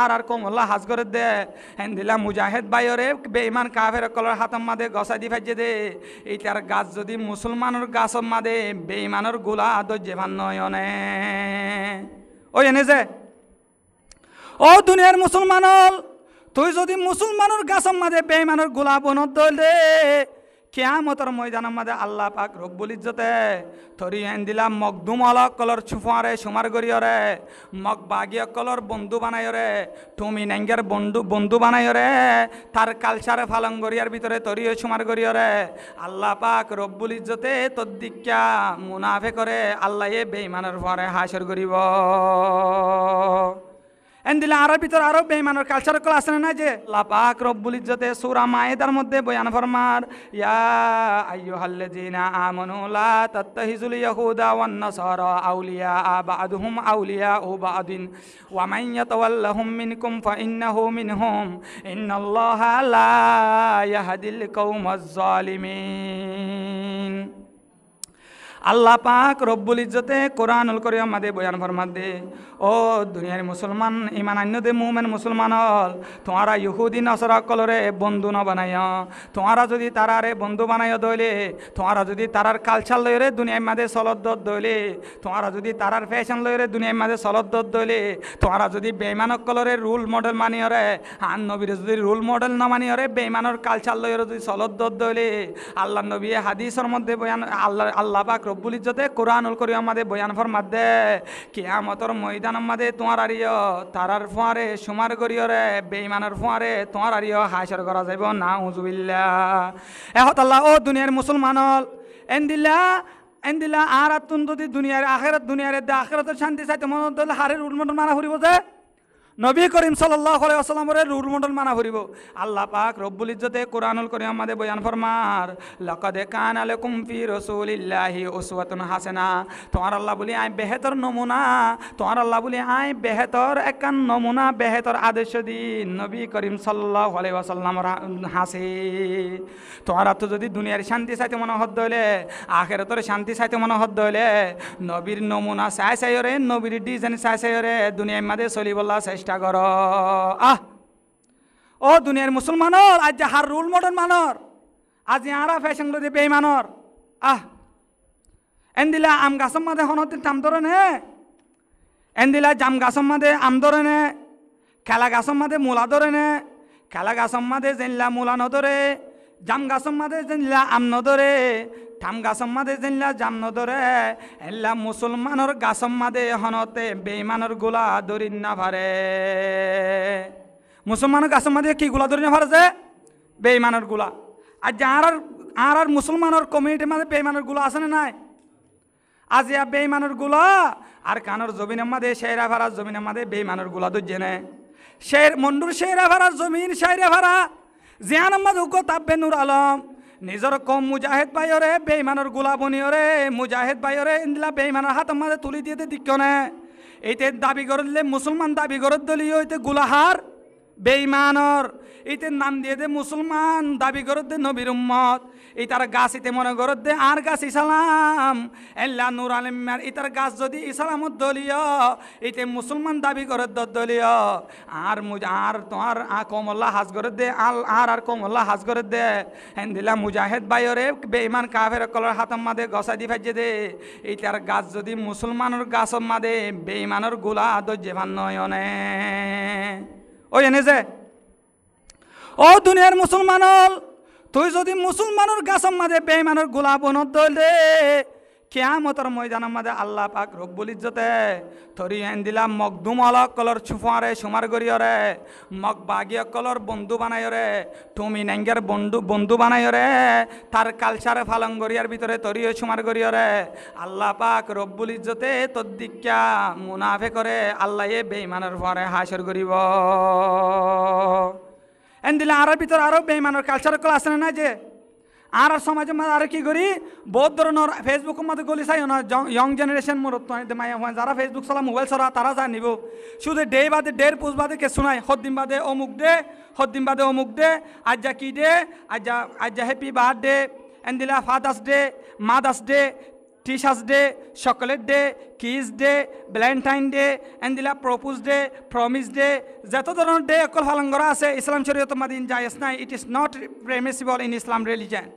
আর কোমল্লা হাজ করে দে হেন দিলা মুজাহিদ বাইরে বেঈমান কাফের কলর হাতম মাদে গসা দি ফাইজে দে এইটার গাছ যদি মুসলমানের গাছ মাদে বেঈমানের গোলা দজ্জে ভান নয়নে ওই এনে যে ও দুনিয়ার মুসলমান তুই যদি মুসলমানের গাছ মাদে বেঈমানের গোলা বনত দলে কিয়ামতের ময়দানের মাঝে আল্লাহ পাক রব্বুল ইজ্জতে থরি আইন দিলাম মকদুম অলক কলর ছুফারে সুমার গরিয়রে মক বাগিয়া কলর বন্ধু বানাইরে তুমি নেঙ্গের বন্ধু বানাইরে তার কালচারে ফালং গরিয়ার ভিতরে তরিয়ে সুমার গরিয়রে আল্লাহ পাক রব্বুল ইজ্জতে তদ্দিক্যা মুনাফে করে আল্লাহ এ বেঈমানের পরে হাসর করিব এন্দিলা আরো ভিতর আরো বেঈমানের কালচার কল আছে না যে আল্লাহ পাক রব্বুল ইজ্জতে সূরা মায়েদার মধ্যে বয়ান ফরমার ইয়া আইয়ুহাল্লাযীনা আমানু লা তাত্তাখিযুল ইয়াহুদা ওয়ান নাসারা আউলিয়া বা'দুহুম আউলিয়া ও বা'দিন ওয়া মান ইয়াতাওয়াল্লাহুম মিনকুম ফাইন্নাহু মিনহুম ইন্নাল্লাহা লা ইয়াহদিল কওমাজ জালিমিন আল্লাহ পাক রব্বুল ইজ্জতে কোরআনুল কারীম মাদে বয়ান ফরমাত দে ও দুনিয়ার মুসলমান ইমান আন্য দে মুমিন মুসলমান হল তোমারা ইহুদি নাসারা কলরে বন্ধু ন বানায় তোমারা যদি তারারে বন্ধু বানায় দইলে তোমারা যদি তারার কালচার লইরে দুনিয়ার মাঝে চলত দইলে তোমারা যদি তারার ফ্যাশন লইরে দুনিয়ার মাঝে চলত দইলে তোমারা যদি বেঈমানক কলরে রুল মডেল মানিয়রে আন নবীরে যদি রুল মডেল না মানিয়রে বেঈমানের কালচার লইরে যদি চলত দইলে আল্লাহ নবী হাদিসের মধ্যে বয়ান আল্লাহ পাক রব্বুল ইজ্জতে কোরআনুল কারীম মাদে বয়ান ফরমাত দে কিয়ামতের ময়দানের মাদে তোমার আরিয় তারার ফুয়ারে সুমার গরিয়রে বেঈমানের ফুয়ারে তোমার আরিয় হাসর করা যাইব নাউজুবিল্লাহ এহত আল্লাহ ও দুনিয়ার মুসলমান এন্দিলা আর আতুন যদি দুনিয়ার আখিরাত দুনিয়ার আখিরাতের শান্তি চাইতে মন দলে হারের উন্মোদন মানা ফুরিব যে নবী করিম সাল্লাল্লাহু আলাইহি ওয়াসাল্লামের রুল মডেল মানা ফুরিব আল্লাহ পাক রব্বুল ইজ্জতে কোরআনুল কারীম মাদে বয়ান ফরমার লাকাদ কানা লাকুম ফি রাসূলিল্লাহি উসওয়াতুন হাসানা তোমার আল্লাহ বলি আই বেহতর নমুনা তোমার আল্লাহ বলি আই বেহতর একান নমুনা বেহতর আদর্শ দিন নবী করিম সাল্লাল্লাহু আলাইহি ওয়াসাল্লামের হাসে তোমারা তো যদি দুনিয়ার শান্তি চাইতে মনে হদ দইলে আখিরাতের শান্তি চাইতে মনে হদ দইলে নবীর নমুনা চাই চাইরে নবীর ডিজাইন চাই চাইরে দুনিয়ার মাঝে চলিবলা চেষ্টা কর ও দুনিয়ার মুসলমানর আজ হার রুল মডেল মানর আজ আরা ফ্যাশন লদি বেঈমানর এন্দিলা আম গাছম মাদে হনতে তাম ধরে নে এন্দিলা জাম গাছম মাদে আম ধরে নে খেলা গাছম মাদে মূলা ধরে নে খেলা গাছম মাদে জেনলা মূলা নধরে জাম গাছম মাদে জেনলা আম নধরে থাম গাছম মাদে জেনলা জাম নধরে এল্লা মুসলমানর গাছম মাদে হনতে বেঈমানর গোলা ধরিন না পারে মুসলমানের গাছম মাদে কি গোলা ধরিন না পারে যে বেঈমানর গোলা আর আর মুসলমানের কমিউনিটির মাঝে বেঈমানর গোলা আছে না নাই আজ ইয়া বেঈমানর গোলা আর কানর জমিনের মাঝে শেরা ভাড়ার জমিনের মাঝে বেঈমানর গোলা ধরছে না শের মন্ডুর শেরা ভাড়ার জমিন শেরা ভাড়া জিয়ান আহমদ উগ্র তাব্বে নুর আলম নিজের কম মুজাহিদ ভাইরে বেঈমানের গোলা বনিয়রে মুজাহিদ ভাইরে ইন্দিলা বেঈমানের হাতের মাঝে তুলি দিয়ে দিকনে এইতে দাবি করে দিলে মুসলমান দাবি করে দলীয় এইতে গোলাহার বেঈমানর এইতে নাম দিয়ে দে মুসলমান দাবি করে দে নবীর উম্মত এই তার গাছ ইতে মনে করে দে আর গাছ ইসলাম এল্লা নূর আলমার ইতার গাছ যদি ইসলামত দলীয় এইতে মুসলমান দাবি করে দলীয় আর আর তোমার কমল্লা হাজ করে দে আর কমল্লা হাজ করে দে হেন দিলা মুজাহিদ ভাইরে বেঈমান কাফের কলর হাতম মাদে গসা দি ফাইজে দে এই তার গাছ যদি মুসলমানের গাছ মাদে বেঈমানের গোলা দজ্জে ভান নয়নে ওই এনে যে ও দুনিয়ার মুসলমান তুই যদি মুসলমানের গাছম মাঝে বেঈমানের গোলা বনত দইলে কিয়ামতের ময়দানের মাঝে আল্লাহ পাক রব্বুল ইজ্জতে থরি আইন দিলাম মকদুম অলক কলর ছুফারে সুমার গরিয়রে মক বাগিয়া কলর বন্ধু বানাইরে তুমি নেঙ্গের বন্ধু বানাইরে তার কালচারে ফালং গরিয়ার ভিতরে তরিয়ে সুমার গরিয়রে আল্লাহ পাক রব্বুল ইজ্জতে তদ্দিক্যা মুনাফে করে আল্লাহ এ বেঈমানের পরে হাসর করিব এন্দিলা আরো ভিতর আরো বেঈমানের কালচার কল আছে না যে আর সমাজের মাঝে আর কি করি বহুত ধরনের ফেসবুকের মধ্যে গলি চাই না ইয়ং জেনারেশন যারা ফেসবুক চালা মোবাইল চলা তারা জানিব শুধু ডে বাদে ডের পোস্ট বাদে কে শোনায় হদ্দিন বাদে অমুক ডে আজ্জা কি ডে আজ্জা হ্যাপি বার্থডে এন্দিলা father's day mother's day teacher's day, chocolate day, kiss day, Valentine day, এন্দিলা প্রপোজ ডে, প্রমিস ডে, যত ধরনের ডে অকল পালন করা আছে ইসলাম শরীয়ত মাদে জায়েজ নাই। It is not permissible in Islam religion.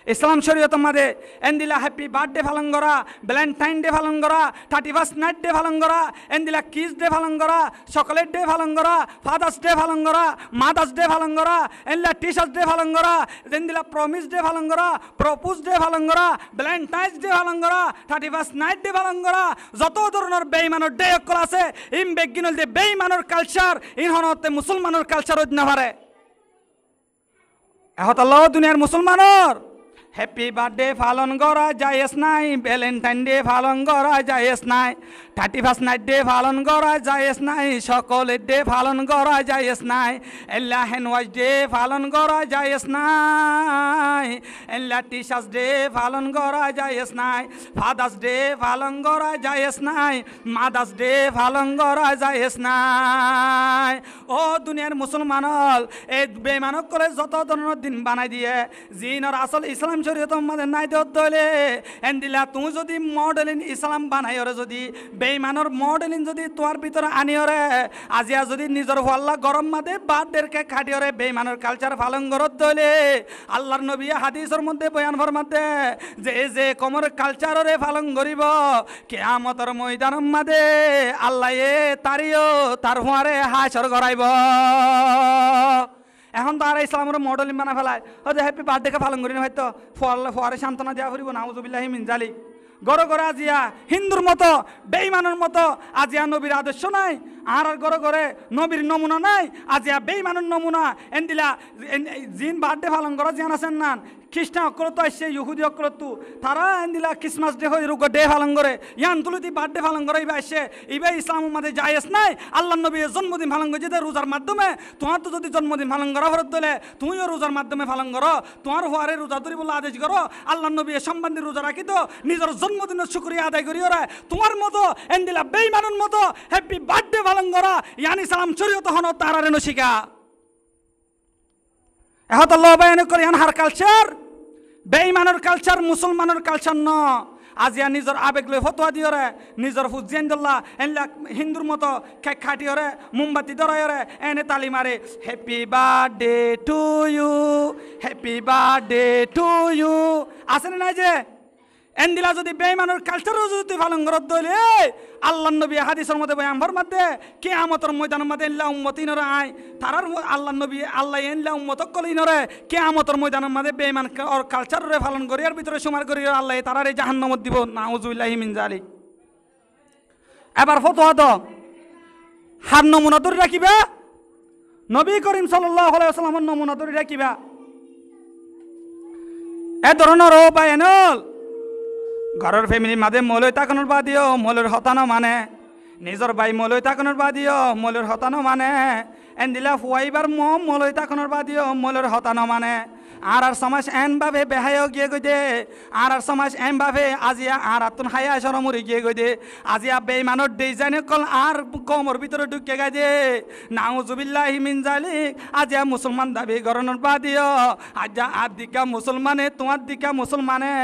Islam শরীয়ত মাদে এন্দিলা হ্যাপি বার্থডে পালন করা, ভ্যালেন্টাইন ডে পালন করা, 31st নাইট ডে পালন করা, এন্দিলা কিস ডে পালন করা, চকলেট ডে পালন করা, ফাদার্স ডে পালন করা, মাদার্স ডে পালন করা, এন্দিলা টিচার্স ডে পালন করা, এন্দিলা প্রমিস ডে পালন করা, প্রপোজ ডে পালন করা, ভ্যালেন্টাইন্স ডে পালন করা, 31st নাইট ডে পালন করা, যত ধরনের বেঈমানের ডে অকল আছে ইম বেগিনল যে বেঈমানের কালচার ইনহনতে মুসলমানের কালচার হইতে না পারে। এহত আল্লাহ দুনিয়ার মুসলমানের হ্যাপি বার্থডে পালন করা জায়েজ নাই, ভ্যালেন্টাইন ডে পালন করা জায়েজ নাই, 31st নাইট ডে পালন করা জায়েজ নাই, চকলেট ডে পালন করা জায়েজ নাই, এল্লা হ্যান্ডওয়াশ ডে পালন করা জায়েজ নাই, এল্লা টিচার্স ডে পালন করা জায়েজ নাই, ফাদার্স ডে পালন করা জায়েজ নাই, মাদার্স ডে পালন করা জায়েজ নাই। ও দুনিয়ার মুসলমান এই বেমানক করে যত ধরনের দিন বানাই দিয়ে জিনর আসল ইসলাম শরীয়ত মাঝে নাই দলে এন্দিলা তুমি যদি মডেলিন ইসলাম বানাই ওরে যদি বেইমানর মডেলিন যদি তোমার ভিতরে আনি ওরে আজিয়া যদি নিজের হল্লা গরম মাদে বাদদেরকে খাটি ওরে বেইমানর কালচার পালন করত দলে আল্লাহর নবী হাদিসের মধ্যে বয়ান ফরমাতে যে কমর কালচাররে পালন করিব কিয়ামতের ময়দানের মাঝে আল্লাহ তারিও তার হুয়ারে হাসর করাইব। এখন তো আর ইসলামের মডেল বানা ফেলায় হয়তো হ্যাপি বার্থডেকে পালন করি না হয়তো ফোয়ারে সান্ত্বনা দেওয়া ফুরিব নাউজুবিল্লাহি মিন জালিক। গড় গড়ে আজিয়া হিন্দুর মতো বেঈমানের মতো আজিয়া নবীর আদর্শ নাই, আর গড়ে গড়ে নবীর নমুনা নাই, আজিয়া বেঈমানের নমুনা এন্দিলা জিন বার্থডে পালন করা জিয়ান আছেন না খ্রিস্টান অক্রত আসছে ইহুদি অক্রত তারা এন্দিলা ক্রিসমাস ডে হয়ে রোগ ডে পালন করে ইয়ান তুলতি বার্থডে পালন করে ইবা আসছে ইবা ইসলামের মাঝে জায়েজ নাই। আল্লাহ নবীর জন্মদিন পালন করে যেতে রোজার মাধ্যমে তোমার তো যদি জন্মদিন পালন করা ফরত দিলে তুমিও রোজার মাধ্যমে পালন করো, তোমার হওয়ারে রোজা ধরি বলে আদেশ করো, আল্লাহ নবী সম্বন্ধে রোজা রাখি তো নিজের জন্মদিনের শুক্রিয়া আদায় করি ওরা তোমার মতো এন্দিলা বেঈমানের মতো হ্যাপি বার্থডে পালন করা ইয়ান ইসলাম শরীয়ত হন তারারে নশিকা। এহত আল্লাহ বায়ান করে ইয়ান হার কালচার বেঈমানের কালচার মুসলমানের কালচার ন। আজিয়া নিজের আবেগ লই ফতোয়া দিও রে নিজের ফুজিয়ান দল্লা এনলা হিন্দুর মতো কেক খাটিও রে মোমবাতি ধরাই রে এনে তালি মারে happy birthday to you, happy birthday to you আসেন না যে এন্দিলা যদি বেঈমানের কালচারও যদি পালন করত দলে আল্লাহ নবী হাদিসের মধ্যে বয়ান ফরমাতে কিয়ামতের ময়দানের মধ্যে এল্লা উম্মতি নরে আয় তারার আল্লাহ নবী আল্লাহ এল্লা উম্মত কলি নরে কিয়ামতের ময়দানের মধ্যে বেঈমান ওর কালচারে পালন করি আর ভিতরে সুমার করি আল্লাহ তারারে জাহান্নামত দিব নাউজুবিল্লাহি মিন জালিক। এবার ফতোয়া দাও হার নমুনা ধরে রাখিবা নবী করিম সাল্লাল্লাহু আলাইহি ওয়াসাল্লামের নমুনা ধরে রাখিবা। এ ধরনের ও বায়ানল ঘরের ফ্যামিলির মাঝে মৌলই তাকানোর বাদিও মৌলের হতানো মানে নিজের ভাই মৌলই তাকানোর বাদিও মৌলের হতানো মানে এন্দিলা ফুয়াইবার মৌলই তাকানোর বাদিও মৌলের হতানো মানে আর সমাজ এন ভাবে বেহায়ও গিয়ে গই দে আর সমাজ এন ভাবে আজিয়া আর আতুন হায়া সরমুরি গিয়ে গই দে আজিয়া বেঈমানের ডিজাইন কল আর কমর ভিতরে ঢুকে গাই দে নাউজুবিল্লাহি মিন জালিক। আজিয়া মুসলমান দাবি গরনের বাদিও আজিয়া আর দিকা মুসলমানে তোমার দিকা মুসলমানে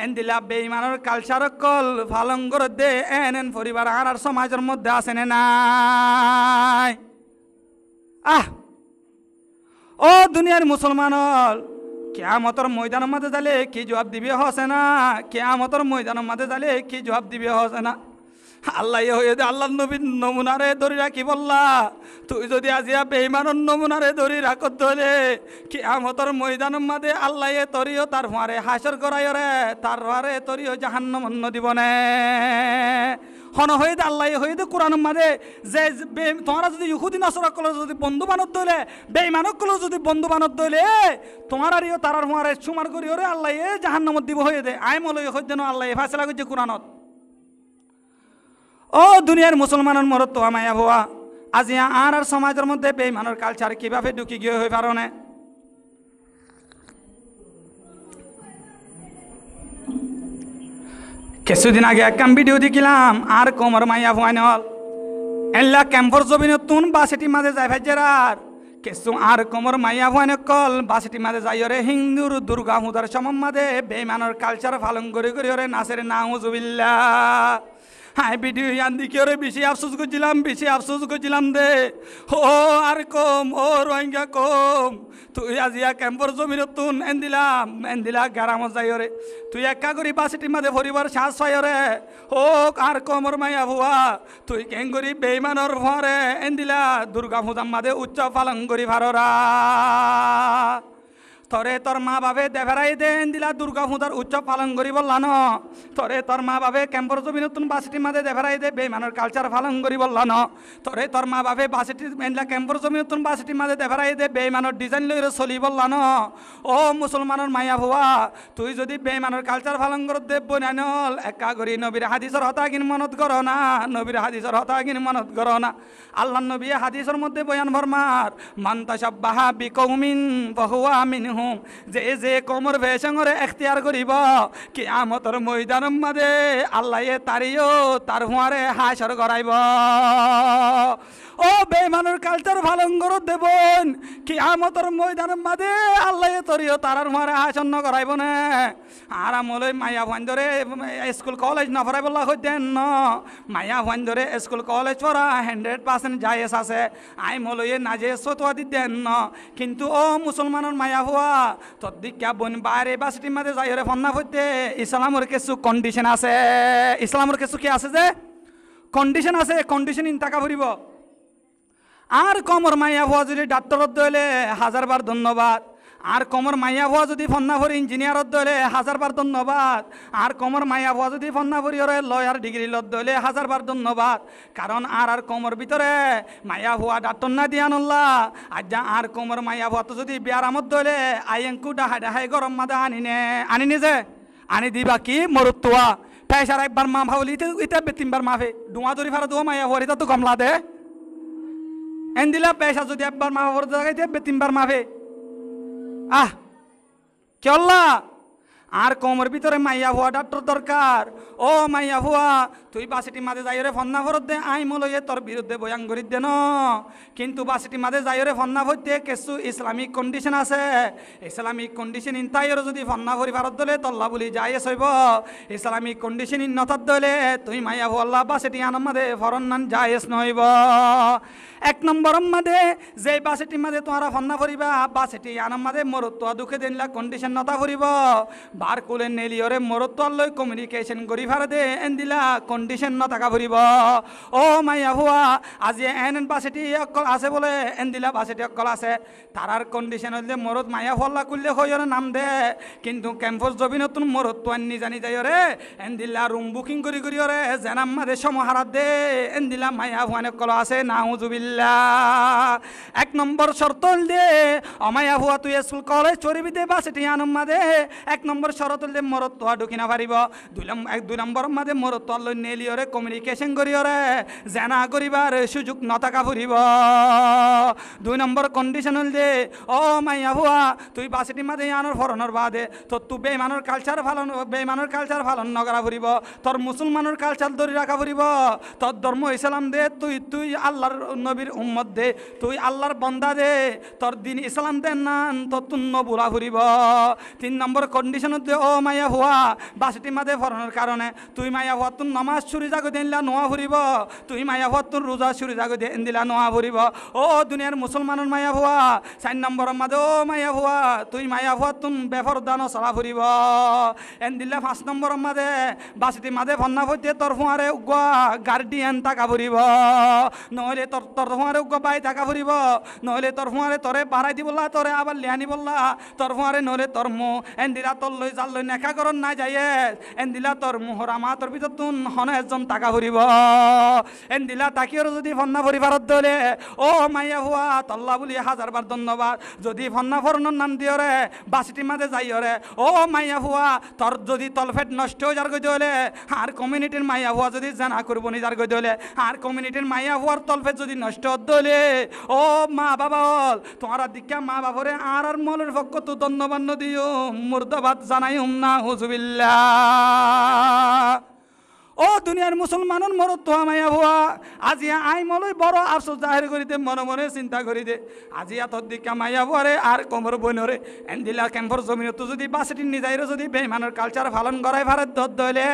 এন্দিলা বেঈমানের কালচার কল পালন করে দে এন পরিবার আর সমাজের মধ্যে আছে না নাই। ও দুনিয়ার মুসলমানল কিয়ামতের ময়দানের মাঝে যালে কি জবাব দিবে হসে না, কিয়ামতের ময়দানের মাঝে যালে কি জবাব দিবে হসে না। আল্লাহ হয়ে দে আল্লাহ নবীর নমুনারে ধরে রাখি বললা তুই যদি আজিয়া বেঈমানের নমুনারে ধরে রাখত ধরে কিয়ামতের ময়দানের মাঝে আল্লাহ তরিও তার হারে হাসর করাই রে তার হারে তরিও জাহান্নাম অন্য দিবনে হন হয়ে দে আল্লাহ হয়ে দে কোরআনের মাঝে যে তোমরা যদি ইহুদি নাসরা কল যদি বন্ধু বানত দইলে বেঈমানক কল যদি বন্ধু বানত দইলে তোমার আরিও তারার হারে সুমার করি রে আল্লাহ জাহান্নামত দিব হয়ে দে আই মলই হই দেন আল্লাহ ফায়সালা করছে কোরআনত। ও দুনিয়ার মুসলমানের মরত তো আমায়া হওয়া আজিয়া আর সমাজের মধ্যে বেঈমানের কালচার কিভাবে ঢুকি গিয়ে হয়ে পারো না। কিছুদিন আগে একখান ভিডিও দেখিলাম আর কোমর মাইয়া ভুয়াইন হল এল্লা ক্যাম্পর জমিন তুন বাসেটির মাঝে যাই ভাইজার আর কেসু আর কোমর মাইয়া ভয় কল বাসিটি মাঝে যাইরে হিন্দুর দুর্গা পূজার সমম মাঝে বেইমানের কালচার পালন করে করে নাচের নাউজুবিল্লাহ। হ্যাঁ ভিডিও ইয়ান দিকে ওরে বেশি আফসোস করছিলাম দে। ও আর কম, ও রোহিঙ্গা কম, তুই আজিয়া ক্যাম্পর জমির তুন এন্দিলা গ্রামত যাই রে, তুই একা করি বাসিটির মাঝে পরিবার শ্বাস পাই রে। ও আর কমর মাইয়া ভুয়া, তুই কেন করি বেইমানর ভরে এন্দিলা দুর্গা পূজার মাঝে উৎসব পালন করি ভাররা। তরে তোর মা বাপে দেভেরাই দে এন্দিলা দুর্গা পূজার উৎসব পালন করি বললা ন। তরে তোর মা বাপে ক্যাম্পর জমি নতুন বাসিটির মাঝে দেভেরাই দে বেইমানের কালচার পালন করি বললা ন। তরে তোর মা বাপে বাসিটির এন্দিলা ক্যাম্পর জমি নতুন বাসিটির মাঝে দেভেরাই দে বেইমানের ডিজাইন লইরে চলি বললা ন। ও মুসলমানের মাইয়া ভুয়া, তুই যদি বেইমানের কালচার পালন করত দেব বনানল একা করি নবীর হাদিসের হতাগিন মনত করো না, নবীর হাদিসের হতাগিন মনত করো না। আল্লাহ নবী হাদিসের মধ্যে বয়ান ফরমার মান তাশাব্বাহা বিকৌমিন ফাহুয়া মিনহুম, যে কমর ভেসঙ্গরে এখতিয়ার করিব কিয়ামতের ময়দানের মাঝে আল্লাহ তারিও তার হুয়ারে হাসর করাইব। ও বেইমানের কালচার পালন করত দেবন কিয়ামতের ময়দানের মাঝে আল্লাহ তরিও তারার হুয়ারে হাসন করাইব না। আর আমলে মায়া ভাইন্দরে স্কুল কলেজ না পড়াই বলা হইতেন ন, মায়া ভাইন্দরে স্কুল কলেজ পড়া 100% জায়েজ আছে, আই মলয়ে নাজে সতোয়া দিতেন ন। কিন্তু ও মুসলমানের মায়া হওয়া তোর দিকা বোন বাইরে বাসিটির মাঝে যাই রে ফন্না হইতে ইসলামের কিছু কন্ডিশন আছে, ইসলামের কিছু কি আছে যে কন্ডিশন আছে, কন্ডিশন ইনতাকা ভরিব। আর কমর মাইয়া হওয়া যদি ডাক্তারত দইলে 1000 বার ধন্যবাদ, আর কমর মাইয়া ভুয়া যদি ফন্না ভরি ইঞ্জিনিয়ারত দইলে 1000 বার ধন্যবাদ, আর কমর মাইয়া ভুয়া যদি ফন্না ভরি ওরে লয়ার ডিগ্রি লত দইলে 1000 বার ধন্যবাদ। কারণ আর কমর ভিতরে মাইয়া ভুয়া ডাক্তার না দিয়া নল্লা আজ্জা আর কমর মাইয়া ভুয়া তো যদি বিয়ার আমত দইলে আইঙ্কু ডাহাই গরম মাদা আনিনি যে আনি দিবা কি মরুত্তুয়া পেশার একবার মা ভাবলি ইতে 3বার মাফে ডুয়া দরি ফারা দোয়া মাইয়া ভুয়া এটা তো কমলা দে এন্দিলা পেশা যদি একবার মা ভর জায়গাইতে 3বার মাফে আহ কেল্লা। আর কমর ভিতরে মাইয়া হওয়া ডাক্তার দরকার। ও মাইয়া হওয়া তুই বাসিটি মাঝে যাইরে ফন্না ভরত দে আই মলয়ে তোর বিরুদ্ধে বয়ান করি দে ন। কিন্তু বাসিটি মাঝে যাইরে ফন্না ভরতে কিছু ইসলামিক কন্ডিশন আছে, ইসলামিক কন্ডিশন ইনতাইর যদি ফন্না ভরি ভারত দলে তল্লা বলি যাইয়ে হইব, ইসলামিক কন্ডিশন ইন্নতার দলে তুই মাইয়া হল্লা বাসিটি আনম মাঝে ফরন নান যাইস নইব। 1 নম্বরের মাঝে যে বাসিটির মাঝে তোমরা ফন্না ভরিবা বাসিটি আনম মাঝে মরত্ব দুঃখে দিনলা কন্ডিশন নতা ভরিব বার কুলে নেলিয়রে মরত্ব লই কমিউনিকেশন করি ভারে দে এন্দিলা কন্ডিশন নতাকা ভরিব। ও মাইয়া হুয়া আজি এন বাসিটি অকল আছে বলে এন্দিলা বাসিটি অকল আছে, তারার কন্ডিশন হইলে মরত মাইয়া হল্লা করলে হইরে নাম দে। কিন্তু ক্যাম্পাস জবি নতুন মরত্ব আনি জানি যাই রে এন্দিলা রুম বুকিং করি রে জেনাম মাঝে সমাহারাত দে এন্দিলা মাইয়া হুয়ান অকল আছে নাউজুবিল্লাহ। 1 নম্বর শর্ত দে অমাইয়া হুয়া তুই স্কুল কলেজ চড়িবি দে বাসিটি আনম মাঝে 1 নম্বর শরত হলে মরত্ব ঢুকি না পারিব। 2 নম্বর মাঝে মরত্ব লই নেলিয়রে কমিউনিকেশন করিয়রে জেনা করিবার সুযোগ নথাকা ফুরিব। 2 নম্বর কন্ডিশন হল দে ও মাইয়া হুয়া তুই বাসিটি মাঝে আনর ফরনের বাদে তোর তুই বেইমানের কালচার ফালন নকরা ফুরিব, তোর মুসলমানের কালচার ধরে রাখা ফুরিব, তোর ধর্ম ইসলাম দে তুই আল্লাহর নবীর উম্মত দে, তুই আল্লাহর বন্দা দে, তোর দিন ইসলাম দে না তোর তুন্ন বুড়া ফুরিব। 3 নম্বর কন্ডিশন দে ও মাইয়া হুয়া বাসিটি মাঝে ফরনের কারণে তুই মাইয়া হুয়া তোর নামাজ চুরি জাগো দিলা নোয়া ফুরিব, তুই মাইয়া হুয়া তোর রোজা চুরি জাগো দিলা নোয়া ফুরিব। ও দুনিয়ার মুসলমানের মাইয়া হুয়া 4 নম্বরের মাঝে ও মাইয়া হুয়া তুই মাইয়া হুয়া তুন বেফর দানো চলা ফুরিব এন্দিলা। 5 নম্বরের মাঝে বাসিটি মাঝে ফন্না ফইতে তোর ফুয়ারে উগা গার্ডিয়ান টাকা ফুরিব, নহলে তোর ফুয়ারে উগা বাই টাকা ফুরিব, নহলে তোর ফুয়ারে তোরে বাড়াই দি বললা তোরে আবার লিয়ানি বললা তোর ফুয়ারে নহলে তোর মু এন্দিলা তোর লই জাল লই নেখা করন না যাইয়ে এন্দিলা তোর মুহরা মাতর ভিতর তুন হন একজন টাকা ফুরিব এন্দিলা তাকিওর যদি ফন্না ভরি ভারত দলে ও মাইয়া হুয়া তল্লা বলি 1000 বার ধন্যবাদ। যদি ফন্না ফরনের নাম দিও রে বাসিটির মাঝে যাইও রে ও মাইয়া হুয়া তোর যদি তলফেট নষ্ট হয়ে যার গই দলে আর কমিউনিটির মাইয়া হুয়া যদি জানা করব নি যার গই দলে আর কমিউনিটির মাইয়া হুয়ার তলফেট যদি নষ্ট দলে ও মা বাবা হল তোমার দীক্ষা মা বাবরে আর মলের পক্ষ তো ধন্যবাদ দিও মুর্দাবাদ জানাই না হুজুবিল্লাহ। ও দুনিয়ার মুসলমানন মরত তো আমায়া ভুয়া আজি আই মলই বড় আফসোস জাহির করিতে মনে মনে চিন্তা করিতে আজি এত দিকা মাইয়া ভুয়ারে আর কোমর বইনরে এন্দিলা ক্যাম্পর জমিন তো যদি বাসটি নিজাইরে যদি বেইমানের কালচার পালন করাই ভারত দলে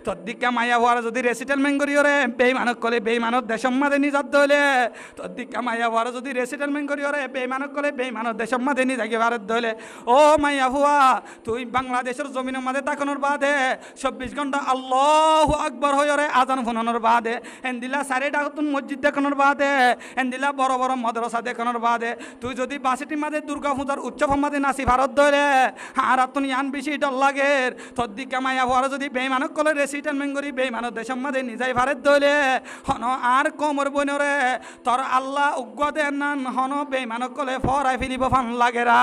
তোর দিকা মাইয়া ভুয়ারে যদি রেসিটেলমেন্ট করিওরে বেইমানক কলে বেইমানত দেশম মাঝে নিজাত দলে তোর দিকা মাইয়া ভুয়ারে যদি রেসিটেলমেন্ট করিওরে বেইমানক কলে বেইমানত দেশম মাঝে নিজাকে ভারত দলে ও মাইয়া ভুয়া তুই বাংলাদেশের জমিনের মাঝে তাকানোর বাদে 24 ঘন্টা আল্লাহু আকবার হইরে আজান ফোনানোর বাদে এন্দিলা সারে ডাকতুন মসজিদ দেখানোর বাদে এন্দিলা বড় বড় মাদ্রাসা দেখানোর বাদে তুই যদি বাসিটির মাঝে দুর্গা পূজার উৎসবের মাঝে নাচি ভারত ধরে আর তুই আন বেশি ডর লাগে তোর দিকে মায়া হওয়ার যদি বেইমানক কলে রেসিটেলমেন্ট করি বেইমানত দেশের মাঝে নিজাই ভারত ধরে হন আর কমর বইনরে তোর আল্লাহ উগ্র দেন নান হন বেইমানক কলে ফরাই ফিলিব ফান লাগেরা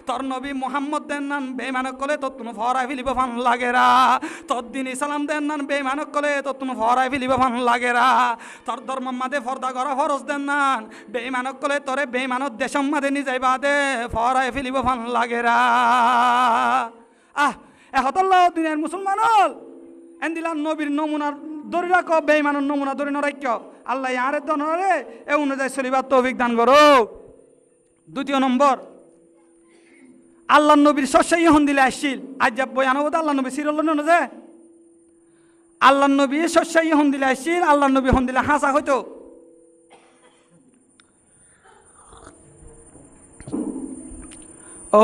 তোর নবী মুহাম্মদ দেন নান বেইমানক কলে তোর তুমি ফরাই ফিলিব ফান লাগেরা তোর দিন ইসলাম দেন নান বেইমানক কলে তোর তুমি ফরাই ফিলিব ফান লাগেরা তোর ধর্ম মাঝে ফর্দা করা ফরজ দেন নান বেইমানক কলে তোরে বেইমানত দেশের মাঝে নিজাই বাদে ফরাই ফিলিব ফান লাগেরা এহতল্লাহ দুনিয়ার মুসলমান হল এন্দিলা নবীর নমুনার ধরে রাখো বেইমানের নমুনা ধরে নরাক্য আল্লাহ আরে দনরে এ অনুযায়ী চলিবার তৌফিক দান করো। দ্বিতীয় নম্বর আল্লাহ নবীর শস্যই হন দিলে আসছিল আজ যাব বয়ানবত আল্লাহ নবী সিরল না যে আল্লাহ নবী শস্যই হন দিলে আসছিল আল্লাহ নবী হন দিলে হাসা হইতো ও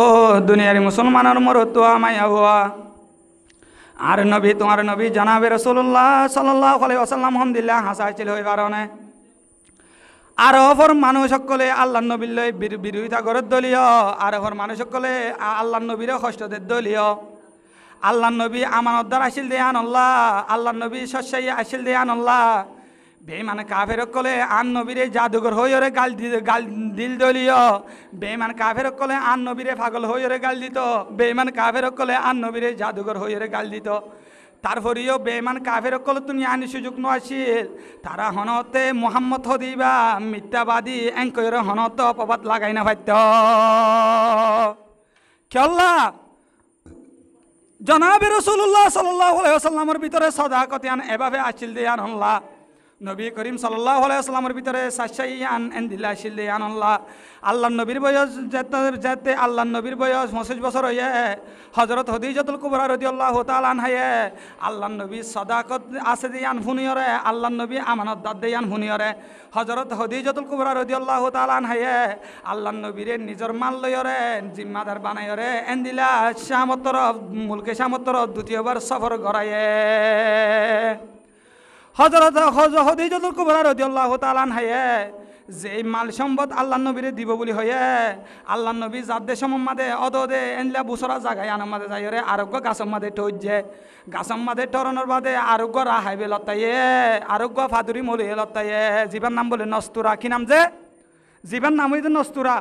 দুনিয়ার মুসলমানের মরত তো আমায়া হওয়া আর নবী তোমার নবী জানাবে রাসূলুল্লাহ সাল্লাল্লাহু আলাইহি ওয়াসাল্লাম হন দিলে হাসাইছিল ওই কারণে আর অপর মানুষ সকলে আল্লাহ নবীর লই বিরোধিতা করে দলীয় আর অপর মানুষ সকলে আল্লাহ নবীর কষ্টদের দলীয় আল্লাহ নবী আমানতদার আসিল দেয়ান আল্লাহ আল্লাহ নবী শস্যাই আসিল দেয়ান আল্লাহ বেমান কাফের কলে আন নবীরে জাদুঘর হইরে গাল দিল দলীয় বেমান কাফের কলে আন নবীরে পাগল হইরে গাল দিত বেমান কাফের কলে আন নবীরে জাদুঘর হইরে গাল দিত তারপরেও বেমান কাফের কলে তুমি আনি সুযোগ নছিল তারা হনতে মোহাম্মদ হদিবা মিথ্যাবাদী এঙ্কর হনত অপবাদ লাগাই না পাইত খেলা জনাবে রাসূলুল্লাহ সাল্লাল্লাহু আলাইহি ওয়াসাল্লামের ভিতরে সদাকত আন এভাবে আসিল দেয়ান আল্লাহ নবী করিম সাল্লাল্লাহু আলাইহি ওয়াসাল্লামের ভিতরে সাশাইয়ান এন্দিলা আসিল দেয়ান আল্লাহ আল্লাহ নবীর বয়স যেতে আল্লাহ নবীর বয়স 25 বছর হয়ে হযরত খাদিজাতুল কুবরা রাদিয়াল্লাহু তাআলা আনহা আল্লাহ নবী সদাকত আছে দিয়ান ফুনিয়রে আল্লাহ নবী আমানত দাদ দিয়ান ফুনিয়রে হযরত খাদিজাতুল কুবরা রাদিয়াল্লাহু তাআলা আনহা আল্লাহ নবীরে নিজর মাল লয়রে জিম্মাদার বানায়রে এন্দিলা শামতর মুলকে শামতর দ্বিতীয়বার সফর করায়ে হযরত খাদিজাতুল কুবরা রাদিয়াল্লাহু তাআলা আনহা যে মাল সম্পদ আল্লাহ নবীরে দিব বলি হয়ে আল্লাহ নবী যাদের সম্মাদে অদে এনলা বুসরা জায়গায় আনমাদে যাইরে আরোগ্য গাছম্মাদে টইজে গাছম্মাদে টরনের বাদে আরোগ্য রাহাইবে লতাইয়ে আরোগ্য ফাদুরি মলি লতাইয়ে জীবন নাম বলে নস্তুরা কি নাম যে জীবন নাম হইতে নস্তুরা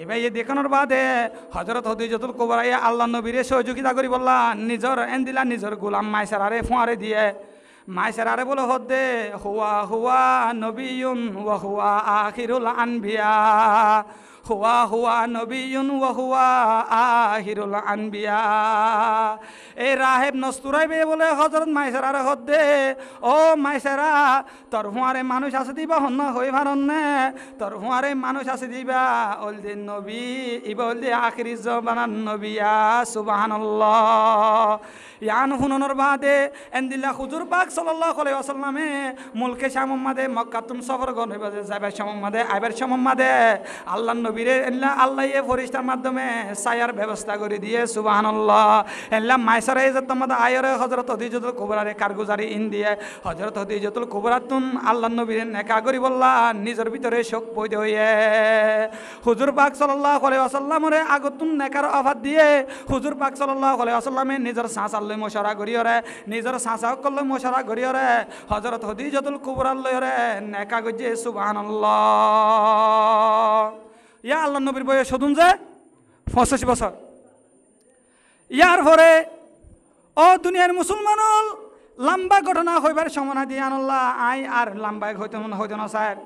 এবার এই দেখানোর বাদে হযরত খাদিজাতুল কুবরা আল্লাহ নবীরে সহযোগিতা করি বললা নিজর এনদিলা নিজর গোলাম মাইসারারে ফোয়ারে দিয়ে মাইসারারে বলে হদে হুয়া হুয়া নবিয়ুন ওয়া হুয়া আখিরুল আনবিয়া হুয়া হুয়া নবিয়ুন ওয়া হুয়া আখিরুল আনবিয়া এই রাহেব নস্তুরাইবে বলে হযরত মাইসারারে হদে ও মাইসারা তোর হুয়ারে মানুষ আছে দিবা হন হই ভারনে তোর হুয়ারে মানুষ আছে দিবা ওলদে নবী ইবা ওলদে আখিরি জবানান নবিয়া সুবহানাল্লাহ ইয়ান হুননের বাদে এন্দিল্লা হুজুর পাক সাল্লাল্লাহু আলাইহি ওয়াসাল্লামে মুলকে শামমাদে মক্কাতুম সফর গনবে যাবার শামমাদে আইবার শামমাদে আল্লাহর নবীরে এল্লা আল্লাহয়ে ফেরেশতার মাধ্যমে ছায়ার ব্যবস্থা করে দিয়ে সুবহানাল্লাহ এল্লা মাইসারে ইজ্জতমাদে আয়রে হযরত খাদিজাতুল কুবরারে কারগুজারি ইন দিয়ে হযরত খাদিজাতুল কুবরা তুন আল্লাহর নবীরে নেকা করি বললা নিজের ভিতরে শোক পয়দা হইয়ে হুজুর পাক সাল্লাল্লাহু আলাইহি ওয়াসাল্লামরে আগতুন নেকার অফাত দিয়ে হুজুর পাক সাল্লাল্লাহু আলাইহি ওয়াসাল্লামে নিজের সাঁচা লই মশারা করিয়রে নিজের সাঁচা করলে মশারা করিয়রে হযরত খাদিজাতুল কুবরা লয়রে নেকা গজে সুবহানাল্লাহ ইয়া আল্লাহ নবীর বয়স শুধুন যে 85 বছর ইয়ার পরে ও দুনিয়ার মুসলমান লম্বা ঘটনা হইবার সমনা দিয়ে আল্লাহ আই আর লম্বা হইতে না স্যার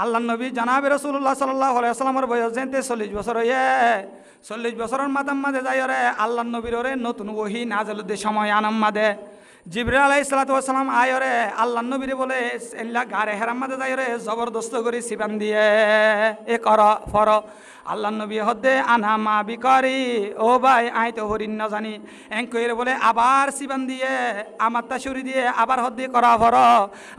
আল্লাহ নবী জানাবে রাসূলুল্লাহ সাল্লাল্লাহু আলাইহি ওয়াসাল্লামের বয়স যেতে 40 বছর হয়ে 40 বছরের মাঝে যাই রে আল্লাহ নবীর ওরে নতুন ওহী নাযিল দে সময় আনাম মাদে জিবরাইল আলাইহিস সালাতু ওয়াস সালাম আয়রে আল্লাহ নবীরে বলে এল্লা গারে হেরাম মাঝে যাইরে জবরদস্ত করে সিবান দিয়ে এ কর ফর আল্লাহ নবী হদে আনা মা বিকারি ও ভাই আই তো হরিণ না জানি এঙ্কইরে বলে আবার সিবান দিয়ে আমার তাশুরি দিয়ে আবার হদে করা ফর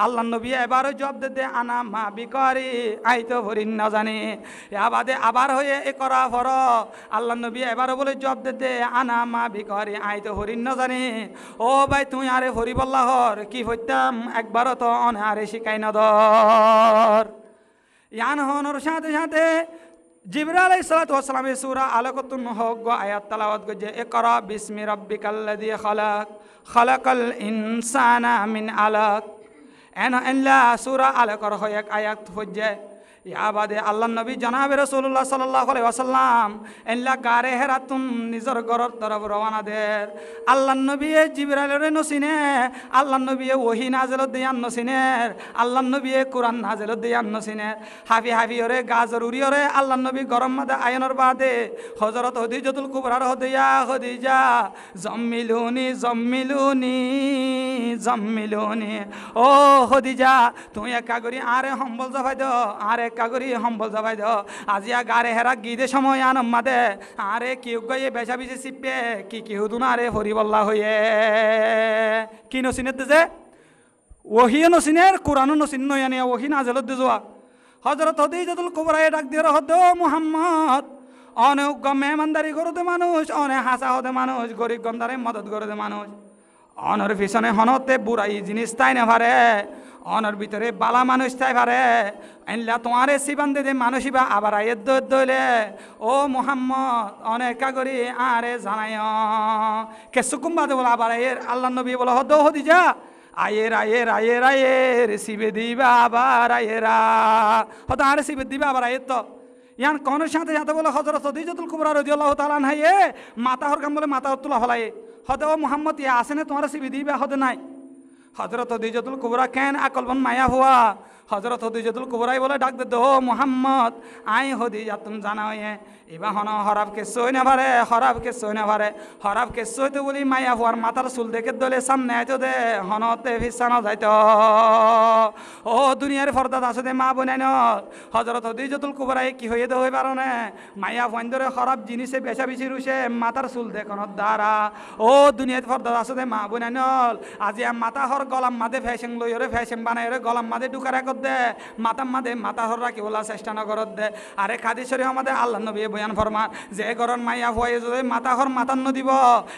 আল্লাহ নবী এবারও জব দে আনা মা বিকারি আই তো হরিণ না জানি আবাদে আবার হয়ে এ করা ফর আল্লাহ নবী এবারও বলে জব দে আনা মা বিকারি আই তো হরিণ না জানি ও ভাই তুই আরে হরিবল্লাহর কি হইতাম একবারও তো অনারে শিখাই না দর ইয়ান হনর সাথে সাথে জিবরাইল আলাইহিস সালাতু ওয়াস সালামের সূরা আলাকাতুন হক আয়াত তেলাওয়াত করছে ইকরা বিসমি রাব্বিকাল্লাযী খালাক খালাকাল ইনসানা মিন আলাক এনলা সূরা আলাকার হয় এক আয়াত হচ্ছে ইয়াবাদে আল্লাহ নবী জনাবে রাসূলুল্লাহ সাল্লাল্লাহু আলাইহি ওয়াসাল্লাম এনলা গারে হেরাতুন নিজর গরর তরফ রওনা দের আল্লাহ নবী জিবরাইলের নসিনে আল্লাহ নবী ওহী নাজিল দিয়ান নসিনের আল্লাহ নবী কুরআন নাজিল দিয়ান নসিনের হাফি হাফি ওরে গা জরুরি ওরে আল্লাহ নবী গরম মাদে আয়নর বাদে হযরত খদিজাতুল কুবরার হদিয়া খদিজা জাম্মিলুনি জাম্মিলুনি জাম্মিলুনি ও খদিজা তুই একা করি আরে সম্বল জবাই দাও আরে কাগরি সম্বল জবাই দাও আজিয়া গারে হেরা গিদে সময় আনম মাদে আরে কি গয়ে বেচা বেশি চিপে কি হুদুনা আরে হরিবল্লা হয়ে কি নসিনের যে ওহিও নসিনের কোরআনও নসিন নয়ানি ওহি নাজেলত দে যোয়া হযরত খদিজাতুল কুবরা ডাক দিয়ে হদ মুহাম্মদ অনেক মেহমানদারি করতে মানুষ অনেক হাসা হতে মানুষ গরিব গন্দারে মদত করতে মানুষ অনর পিছনে হনতে বুড়াই জিনিস তাই না পারে অনর ভিতরে বালা মানুষ তাই পারে আইনলা তোমারে সিবান দে মানুষই বা আবার আয়ের দইলে ও মুহাম্মদ অনেক কাগরি আরে জানাই কেসুকুম বাদে বলে আবার আয়ের আল্লাহ নবী বলে হদ হদিজা আয়ের আয়ের আয়ের আয়ের সিবে দিবা আবার আয়েরা হত আরে সিবে দিবা আবার আয়ের তো ইয়ান কনের সাথে সাথে বলে হযরত খদিজাতুল কুবরা রাদিয়াল্লাহু তাআলা আনহা মাথা হর কাম বলে মাথা তুলা ফলায়ে হদে ও মুহাম্মদ ইয়া আসেনে তোমার সিবি দিবে হদে নাই হযরত খদিজাতুল কুবরা কেন আকলবন মায়া হুয়া হযরত খদিজাতুল কুবরাই বলে ডাক দে ও মুহাম্মদ আই খদিজা তুমি জানা হয়ে এবা হন হরাব কে সই না পারে হরাব কে সই না পারে হরাব কে সইতে বলি মায়া হুয়ার মাথার চুল দেখে দলে সামনে আইতো দে হনতে ফিসানো যাইতো ও দুনিয়ার ফরদাত আছে দে মা বনাই ন হযরত খদিজাতুল কুবরাই কি হয়ে দে হই পারো না মায়া ফন্দরে হরাব জিনিসে বেচা বেশি রুছে মাথার চুল দেখনর দ্বারা ও দুনিয়ার ফরদাত আছে দে মা বনাই ন আজি মাথা হর গলাম মাদে ফ্যাশন লইরে ফ্যাশন বানাই রে গলাম মাদে ঢুকারা কর দে মাতাম মাদে মাথা হর রাখি বলা চেষ্টা না করত দে আরে খাদিসরি আমাদের আল্লাহ নবী বয়ান ফরমান যে গরন মাইয়া হয়ে যদি মাথা হর মাতান ন দিব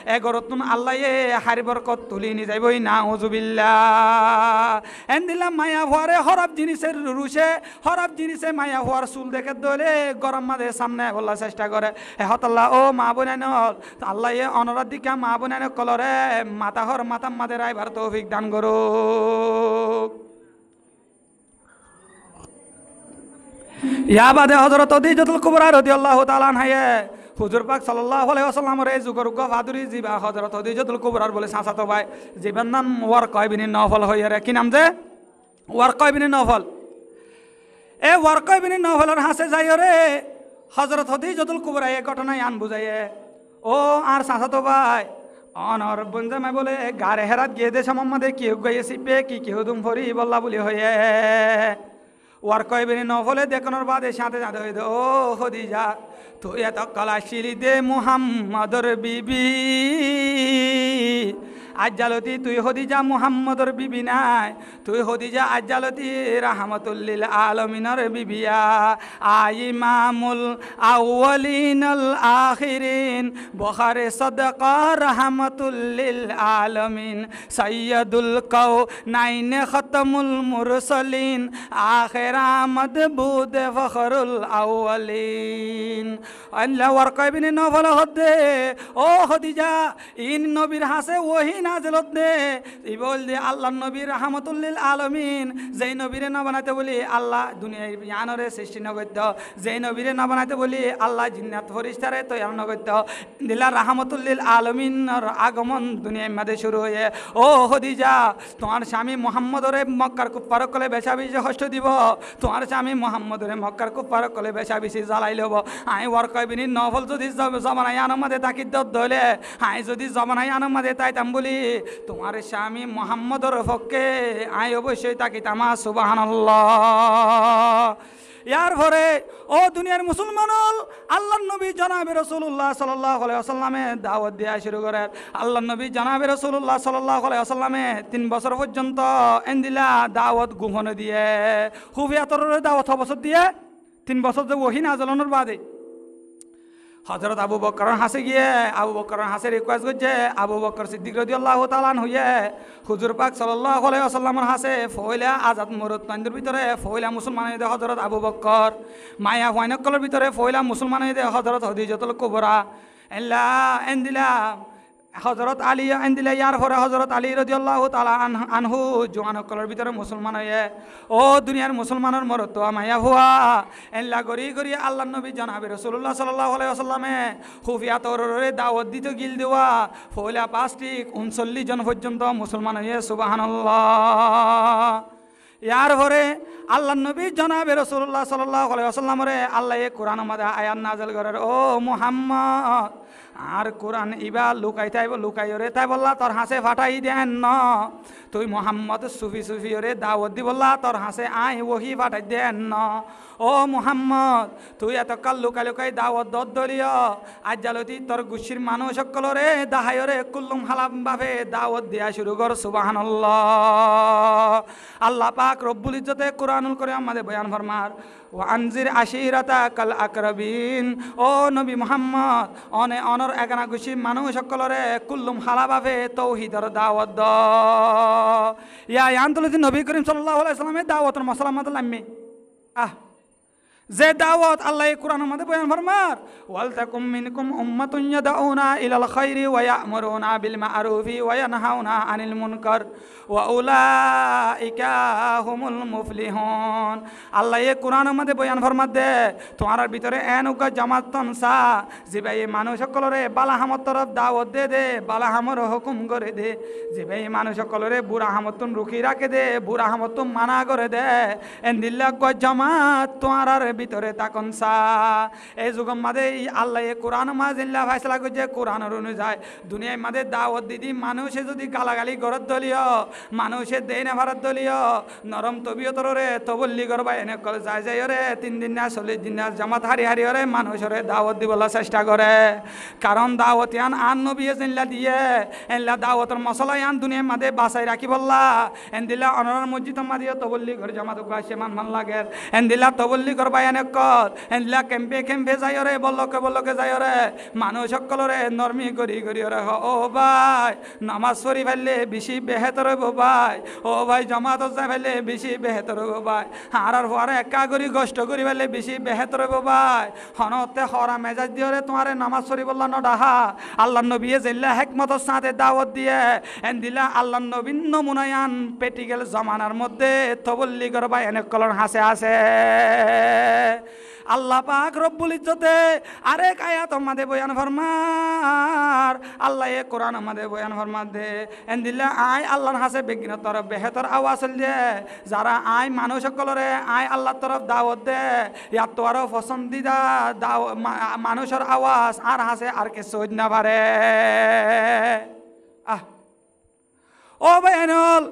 এ গরতুন আল্লাহ এ হারি বরকত তুলি নি যাইবই না উজুবিল্লাহ এন দিলাম মাইয়া হওয়ারে হরাব জিনিসের রুশে হরাব জিনিসে মাইয়া হওয়ার চুল দেখে দলে গরম মাদে সামনে বলা চেষ্টা করে হে হতাল্লাহ ও মা বোনাই নল আল্লাহ এ অনরার দিকে মা বোনাই কলরে মাথা হর মাতাম মাদে রাইবার তৌফিক দান করুক ইয়া বাদে হযরত খদিজাতুল কুবরা রাদিয়াল্লাহু তাআলা আনহা হুজুর পাক সাল্লাল্লাহু আলাইহি ওয়াসাল্লামের এই যুগর গফাদুরি জিবা হযরত খদিজাতুল কুবরার বলে সাসাতো ভাই জিবান নাম ওয়ারকা ইবনে নওফল হইয়া রে কি নাম যে ওয়ারকা ইবনে নওফল এ ওয়ারকা ইবনে নওফলের হাসে যাই রে হযরত খদিজাতুল কুবরা এই ঘটনায় আন বুঝাইয়ে ও আর সাসাতো ভাই অনর বঞ্জামাই বলে গারে হেরাত গিয়ে দে মোহাম্মদে কি গাইয়ে সিপে কি হুদুম ফরি বল্লা বলি হয়ে ওয়ারকা ইবনে নওফলে দেখানোর বাদে সাথে সাথে হয়ে ও খদিজা তুই এত কলাশিলি দে মুহাম্মদর বিবি আজ্জালতি তুই খদিজা মুহাম্মদর বিবি নাই তুই খদিজা আজ্জালতি রাহমাতুল আলামিনের বিবিয়া ইমামুল আউয়ালিনাল আখিরিন বুখারী সাদাকা রাহমাতুল আলামিন সাইয়্যিদুল কাউনাইন খাতামুল মুরসালিন আখির মাদবুদ ফখরুল আউয়ালিন আল্লাহ ওয়ারকা ইবনে নওফল হদে ও খদিজা ইন নবীর হাসে ওহি নাজিলত দে ই বল দে আল্লাহ নবী রাহমাতুল লিল আলামিন যেই নবীরে না বানাইতে বলি আল্লাহ দুনিয়ার ইয়ানরে সৃষ্টি ন করতে যেই নবীরে না বানাইতে বলি আল্লাহ জিন্নাত ফেরেশতারে তৈয়ার ন করতে দিলা রাহমাতুল লিল আলামিনের আগমন দুনিয়ার মধ্যে শুরু হয়ে ও খদিজা তোমার স্বামী মুহাম্মদরে মক্কার কুফার কলে বেচা বেশি কষ্ট দিব তোমার স্বামী মুহাম্মদরে মক্কার কুফার কলে বেচা বেশি জ্বালাই লব আই ওয়ারকা ইবনে নওফল যদি জমানায় আনমাদে তাকিদ দলে আই যদি জমানায় আনমাদে তাইতাম বলি তোমার স্বামী মোহাম্মদর পক্ষে আই অবশ্যই তাকে তামা সুবহানাল্লাহ। ইয়ার পরে ও দুনিয়ার মুসলমান আল্লাহ নবী জনাবে রাসূলুল্লাহ সাল্লাল্লাহু আলাইহি ওয়াসাল্লামে দাওয়াত দেয়া শুরু করেন। আল্লাহ নবী জনাবে রাসূলুল্লাহ সাল্লাল্লাহু আলাইহি ওয়াসাল্লামে 3 বছর পর্যন্ত এন্দিলা দাওয়াত গোপনে দিয়ে হুফিয়াতরের দাওয়াত বছর দিয়ে 3 বছর যে ওহী নাযিলের বাদে হযরত আবু বকর হাসে গিয়ে আবু বকর হাসে রিকোয়েস্ট করছে আবু বকর সিদ্দিক রাদিয়াল্লাহু তাআলা হইয়ে হুজুর পাক সাল্লাল্লাহু আলাইহি ওয়াসাল্লামের হাসে ফয়লা আজাদ মুরত তানদের ভিতরে ফয়লা মুসলমানের দে হযরত আবু বকর মায়া ওয়াইনকলের ভিতরে ফয়লা মুসলমানের দে হযরত খদিজাতুল কুবরা এল্লা এন্দিলা হযরত আলী এন্দিলা ইয়ার পরে হযরত আলী রাদিয়াল্লাহু তাআলা আনহু জওয়ানকলের ভিতরে মুসলমান হয়ে ও দুনিয়ার মুসলমানের মরত মায়া হুয়া এল্লা গরি গরি আল্লাহ নবী জনাবে রাসূলুল্লাহ সাল্লাল্লাহু আলাইহি ওয়াসাল্লামে খুফিয়াতরে দাওয়াত দিতে গিল দেওয়া ফয়লা 39 জন পর্যন্ত মুসলমান হয়ে সুবহানাল্লাহ। ইয়ার পরে আল্লাহ নবী জনাবে রাসূলুল্লাহ সাল্লাল্লাহু আলাইহি ওয়াসাল্লামরে আল্লাহ কোরআন মধ্যে আয়াত নাযিল করেন ও মুহাম্মদ আর কোরআন ইবা লুকাই তাইব লুকাই রে তাই বললা তোর হাসে ফাটাই দেন ন তুই মোহাম্মদ সুফি সুফি রে দাওয়াত দি বললা তোর হাসে আই ওহি ফাটাই দেন ন ও মুহাম্মদ তুই এত কাল লুকাই লুকাই দাওয়াত দদ দলিয় আজ জালতি তোর গুছির মানুষ সকলরে দাহায়রে কুল্লুম হালাম ভাবে দাওয়াত দিয়া শুরু কর সুবহানাল্লাহ। আল্লাহ পাক রব্বুল ইজ্জতে কোরআনুল কারীম আমাদের বয়ান ফরমার ও আনজির আশিরাতাকাল আকরাবিন ও নবী মুহাম্মদ অনে অনর এগানা গুছি মানুষ সকলরে কুল্লুম হালাভাবে তৌহিদর দাওয়াত দ ইয়া আন্তলতি নবী করিম সাল্লাল্লাহু আলাইহি ওয়াসাল্লামের দাওয়াতের মশলা মত লাম্মি যে দাওয়াত আল্লাহ কোরআনের মধ্যে বয়ান ফরমার ওয়াল তাকুম মিনকুম উম্মাতুন ইয়াদউনা ইলাল খায়রি ওয়া ইয়া'মুরুনা বিল মা'রুফি ওয়া ইয়ানহাউনা আনিল মুনকার ওয়া উলাইকা হুমুল মুফলিহুন। আল্লাহ কোরআনের মধ্যে বয়ান ফরমার দে তোমার ভিতরে এনুকা জামাতন সা যে ভাই মানুষ সকলরে বালাহামত তরফ দাওয়াত দে দে বালাহামর হুকুম করে দে যে ভাই মানুষ সকলরে বুড়া হামতন রুখি রাখে দে বুড়া হামতন মানা করে দে এন্দিল্লা ক জামাত তোমার ভিতরে তাকন সা এই যুগম মাঝে আল্লাহ কোরআন মাজিল্লা ফাইসলা করছে কোরআনের অনুযায়ী দুনিয়ার মাঝে দাওয়াত দিদি মানুষে যদি গালাগালি গরত দলীয় মানুষের দেই না ভারত দলীয় নরম তবিয়তর রে তবল্লি করবা এনে করে যাই যাই রে 3 দিন না 40 দিন না জামাত হারি হারি রে মানুষরে দাওয়াত দিবলা চেষ্টা করে কারণ দাওয়াত ইয়ান আন নবী জিল্লা দিয়ে এল্লা দাওয়াতের মশলা ইয়ান দুনিয়ার মাঝে বাঁচাই রাখি বললা এন্দিলা অনর মসজিদ মাঝে তবল্লি করে জামাত গাছে মান লাগে এন্দিলা তবল্লি করবা এনে কর এন্দিলা কেম্পে কেম্পে যাই রে বল্লকে যাই রে মানুষ সকলরে নরমি করি রে ও ভাই নামাজ পড়ি ফেললে বেশি বেহেতর হইব ভাই ও ভাই জামাত যাই ফেললে বেশি বেহেতর হইব ভাই হারার পরে একা করি কষ্ট করি ফেললে বেশি বেহেতর হইব ভাই হনতে হরা মেজাজ দিয়ে তোমারে নামাজ পড়ি বললা নডাহা আল্লাহ নবী জিল্লা হেকমতর সাথে দাওয়াত দিয়ে এন্দিলা আল্লাহ নবীন নমুনায়ান পেটিকেল জমানার মধ্যে তবল্লি করবা এনে কলন হাসে আছে আল্লাহ পাক রব্বুল ইজ্জতে আরেক আয়াত আমাদের বয়ান ফরমার আল্লাহ এ কোরআন আমাদের বয়ান ফরমার দে এন্দিল্লা আই আল্লাহর হাসে বিঘ্ন তরফ বেহেতর আওয়াজ দে যারা আই মানুষ সকলরে আই আল্লাহর তরফ দাওয়াত দে ইয়ার তো আরো পছন্দিদা মানুষের আওয়াজ আর হাসে আর কে সহ্য না পারে ও ভাইনল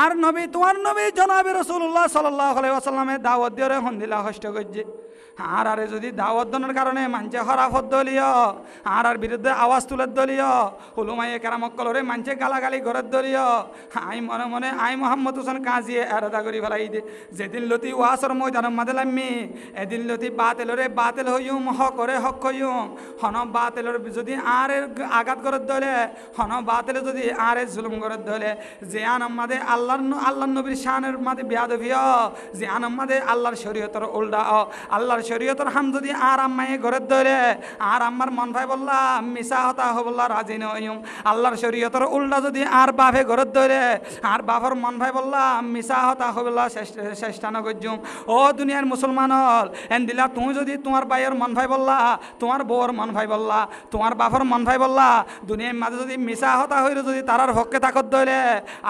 আর নবী তোমার নবী জনাবে রাসূলুল্লাহ সাল্লাল্লাহু আলাইহি ওয়াসাল্লামের দাওয়াত দিয়ে হন্দিলা কষ্ট করছে আর আরে যদি দাওয়াত দনের কারণে মানছে হরাফত দলীয় আর বিরুদ্ধে আওয়াজ তুলের দলীয় হুলুমাইয়ে কেরামক্কলরে মানছে গালাগালি ঘরের দলীয় আই মনে মনে আই মোহাম্মদ হোসেন কাজিয়ে এরাদা করি ফেলাই দে যেদিন লতি ওয়াসর ময়দানের মাঝে লাম্মি এদিন লতি বাতেলরে বাতেল হইম হকরে হক হইম হন বাতেলর যদি আর আঘাত ঘরের দলে হন বাতেলে যদি আর জুলুম ঘরের দলে যে আনম্মাদে আল্লাহ নবীর শানের মাঝে বেয়াদবিয় যে আনম্মাদে আল্লাহর শরীয়তের উল্টা আল্লাহর শরীয়তের হাম যদি আর আম্মায়ে ঘরের ধরে আর আম্মার মন ভাই বললা মিশা হতা হবল্লা রাজি নইম আল্লাহর শরীয়তের উল্টা যদি আর বাপে ঘরের ধরে আর বাপর মন ভাই বললা মিশা হতা হবল্লা চেষ্টা নগজুম ও দুনিয়ার মুসলমান হল এন দিলা তুমি যদি তোমার ভাইয়ের মন ভাই বললা তোমার বউর মন ভাই বললা তোমার বাপর মন ভাই বললা দুনিয়ার মাঝে যদি মিশা হতা হইলে যদি তারার হককে তাকত ধরে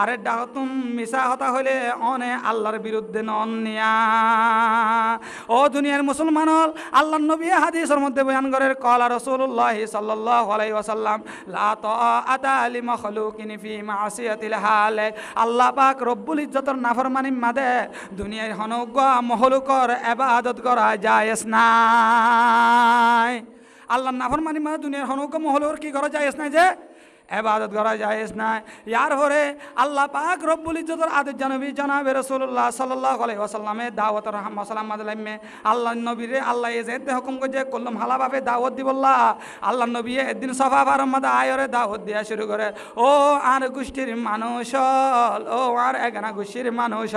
আরে ডাকতুম মিশা হতা হইলে অনে আল্লাহর বিরুদ্ধে নন নিয়া ও দুনিয়ার মুসলমান হল আল্লাহ নবী হাদিসের মধ্যে বয়ান করে কলা রাসূলুল্লাহ সাল্লাল্লাহু আলাইহি ওয়াসাল্লাম লা তাআতা লি মাখলুকিন ফি মাসিয়াতিল হাল আল্লাহ পাক রব্বুল ইজ্জতের নাফরমানি মাদে দুনিয়ার হনজ্ঞ মহলুকর ইবাদত করা জায়েজ নাই আল্লাহ নাফরমানি মাদে দুনিয়ার হনজ্ঞ মহলুকর কি করা জায়েজ নাই যে ইবাদত করা জায়েজ নাই ইয়ার পরে আল্লাহ পাক রব্বুল ইজ্জতের আদেশ জানাবি জনাবে রাসূলুল্লাহ সাল্লাল্লাহু আলাইহি ওয়াসাল্লামে দাওয়াত রাহমাত সালাম আলাইহি আল্লাহ নবীরে আল্লাহ এজেতে হুকুম করে কলম হালাভাবে দাওয়াত দিবল্লাহ আল্লাহ নবী একদিন সফা ফারমাদে আয়রে দাওয়াত দেয়া শুরু করে ও আর গোষ্ঠীর মানুষ ও আর এগানা গোষ্ঠীর মানুষ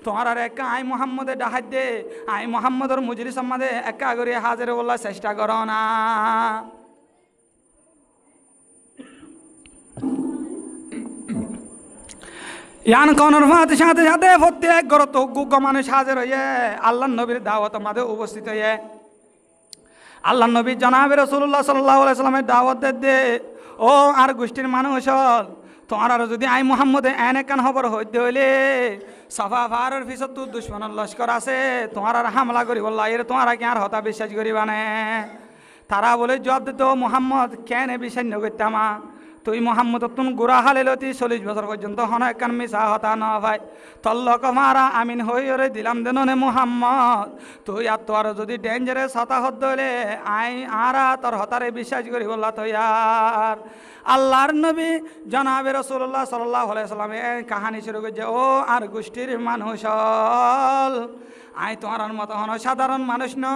তোমার আর একা আই মুহাম্মদে ডাহাত দে আই মুহাম্মদর মুজলিস আমাদে একা করে হাজির বল্লাহ চেষ্টা করো না ইয়ান কনর সাথে সাথে প্রত্যেক ঘরত গুগ্গ মানুষ হাজির হইয়ে আল্লাহ নবীর দাওয়াত মাঝে উপস্থিত হইয়ে আল্লাহ নবী জনাবে রাসূলুল্লাহ সাল্লাল্লাহু আলাইহি ওয়াসাল্লামের দাওয়াত দে ও আর গোষ্ঠীর মানুষ হল তোমার আর যদি আই মুহাম্মদে এনে কান খবর হইতে হইলে সফা ফারের পিছত তো দুশ্মনের লস্কর আছে তোমার আর হামলা করি বললা এর তোমার কি আর হতা বিশ্বাস করিবানে তারা বলে জবাব দিত মুহাম্মদ কেন বিশ্বাস নগরতামা তুই মোহাম্মদ তুন গুড়া হালেলতি 40 বছর পর্যন্ত হন একখান মিশা হতা ন ভাই তল্লক মারা আমিন হইরে দিলাম দেন নে মোহাম্মদ তুই আর তোর যদি ডেঞ্জারাস হতা হত হইলে আই আরা তোর হতারে বিশ্বাস করি বললা তুই আর আল্লাহর নবী জনাবে রাসূলুল্লাহ সাল্লাল্লাহু আলাইহি ওয়াসাল্লামে কাহিনী শুরু করছে ও আর গোষ্ঠীর মানুষ আই তোমার মতো হন সাধারণ মানুষ ন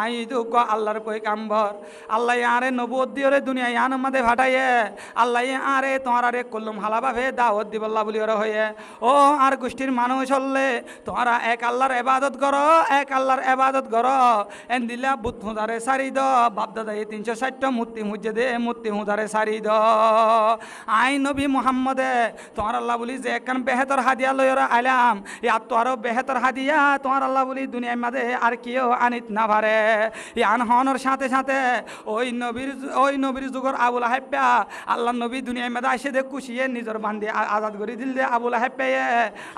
আই দুঃখ আল্লাহর পয়গাম্বর আল্লাহ আরে নবুয়ত দিওরে দুনিয়া ইয়ান মাঝে ভাটাইয়ে আল্লাহ আরে তোমার আরে কলম হালাভাবে দাওয়াত দিবল্লা বলি ওরা হয়ে ও আর গোষ্ঠীর মানুষ হলে তোমরা এক আল্লাহর ইবাদত করো এক আল্লাহর ইবাদত করো এন দিলা বুদ্ধ হুদারে সারি দ বাপদাদা 360টা মূর্তি মুজে দে মূর্তি হুদারে সারি দ আই নবী মুহাম্মদে তোমার আল্লাহ বলি যে একখান বেহেতর হাদিয়া লইরা আইলাম ইয়াত তো আরো বেহেতর হাদিয়া তোমার আল্লাহ বলি দুনিয়ার মাঝে আর কেউ আনিত না পারে ইয়ান হনর সাথে সাথে ওই নবীর যুগর আবুল আহেব্বা আল্লাহ নবী দুনিয়ার মাঝে আসে দে খুশিয়ে নিজের বান্ধে আজাদ করে দিল দে আবুল আহেব্বায়ে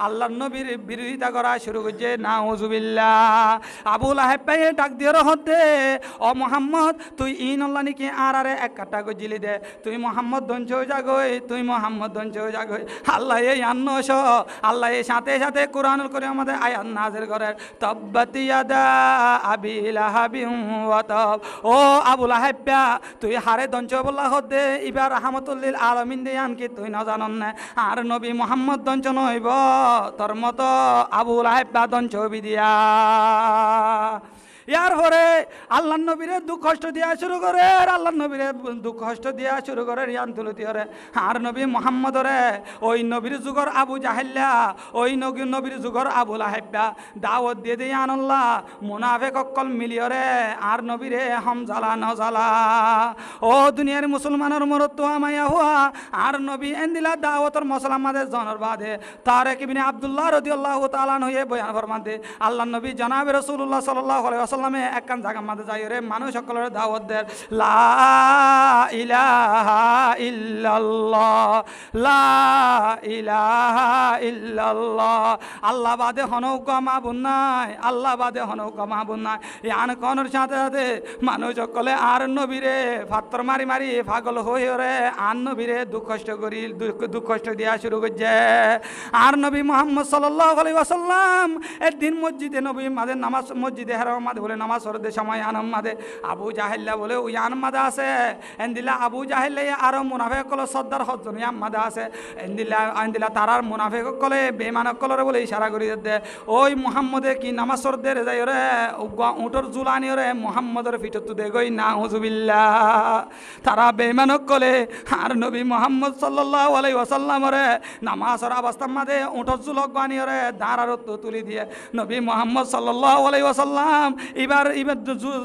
আল্লাহ নবীর বিরোধিতা করা শুরু করছে নাউজুবিল্লাহ আবুল আহেব্বায়ে ডাক দিয়ে হতে ও মোহাম্মদ তুই ইন আল্লাহ নাকি আর আরে এক কাটা গজিলি দে তুই মোহাম্মদ দঞ্চ জাগই তুই মোহাম্মদ দঞ্চ জাগই আল্লাহ এই আন্নস আল্লাহ এই সাথে সাথে কোরআনুল করে আমাদের আয়াত নাজিল করেন তাব্বাত ইয়াদা আবি লাহাবিন ওয়া তাব ও আবুল আহেব্বা তুই হারে দঞ্চ বল্লা হতে ইবার রাহমাতুল লিল আলামিন দেয়ান কি তুই না জানন না আর নবী মুহাম্মদ দঞ্চ নইব তোর মতো আবুল আহেব্বা দঞ্চ বিদিয়া ইয়ার পরে আল্লাহ নবীরে দুঃখ কষ্ট দিয়া শুরু করে আল্লাহ নবীরে দুঃখ কষ্ট দিয়া শুরু করে রিয়ান তুলতি হরে আর নবী মুহাম্মদরে ওই নবীর যুগর আবু জাহেল্লা ওই নবীর যুগর আবুল আহেব্বা দাওয়াত দিয়ে দিয়ে আনল্লাহ মুনাফেক অকল মিলিয়রে আর নবীরে হম জ্বালা ন জ্বালা ও দুনিয়ার মুসলমানের মরত তো আমায়া হুয়া আর নবী এন্দিলা দাওয়াতর মসলাম মাদে জনর বাদে তারেক ইবনে আব্দুল্লাহ রাদিয়াল্লাহু তাআলা হয়ে বয়ান ফরমাতে আল্লাহ নবী জনাবে রাসূলুল্লাহ সাল্লাল্লাহু আলাইহি ওয়াসাল্লামে একখান জায়গা মাঝে যাই রে মানুষ সকলের দাওয়াত দেয় লা ইলাহা ইল্লাল্লাহ লা ইলাহা ইল্লাল্লাহ আল্লাহ বাদে হনৌক মাবুন নাই আল্লাহ বাদে হনৌক মাবুন নাই ইয়ান কনর সাথে সাথে মানুষ সকলে আর নবীরে ফাত্তর মারি মারি পাগল হয়ে রে আর নবীরে দুঃখ কষ্ট করি দুঃখ কষ্ট দিয়া শুরু করছে আর নবী মুহাম্মদ সাল্লাল্লাহু আলাইহি ওয়াসাল্লাম একদিন মসজিদে নবী মাঝে নামাজ মসজিদে হারাম মাঝে বলে নামাজ পড়তে সময় আনম মাঝে আবু জাহেল্লা বলে ওই আন মাঝে আছে এন্দিলা আবু জাহেল্লা আরো মুনাফেক কল সর্দার হজন ইয়াম মাঝে আছে এন্দিলা তারার মুনাফেক কলে বেমানক কলরে বলে ইশারা করি দে ওই মুহাম্মদে কি নামাজ পড়তে রে যাই রে উঁটর জুলানি রে মুহাম্মদের ভিতর তো দেখই না হুজুবিল্লাহ তারা বেমানক কলে আর নবী মুহাম্মদ সাল্লাল্লাহু আলাইহি ওয়াসাল্লাম রে নামাজের অবস্থার মাঝে উঁটর জুলক বানি রে দাঁড়ার তুলি দিয়ে নবী মুহাম্মদ সাল্লাল্লাহু আলাইহি ওয়াসাল্লাম এবার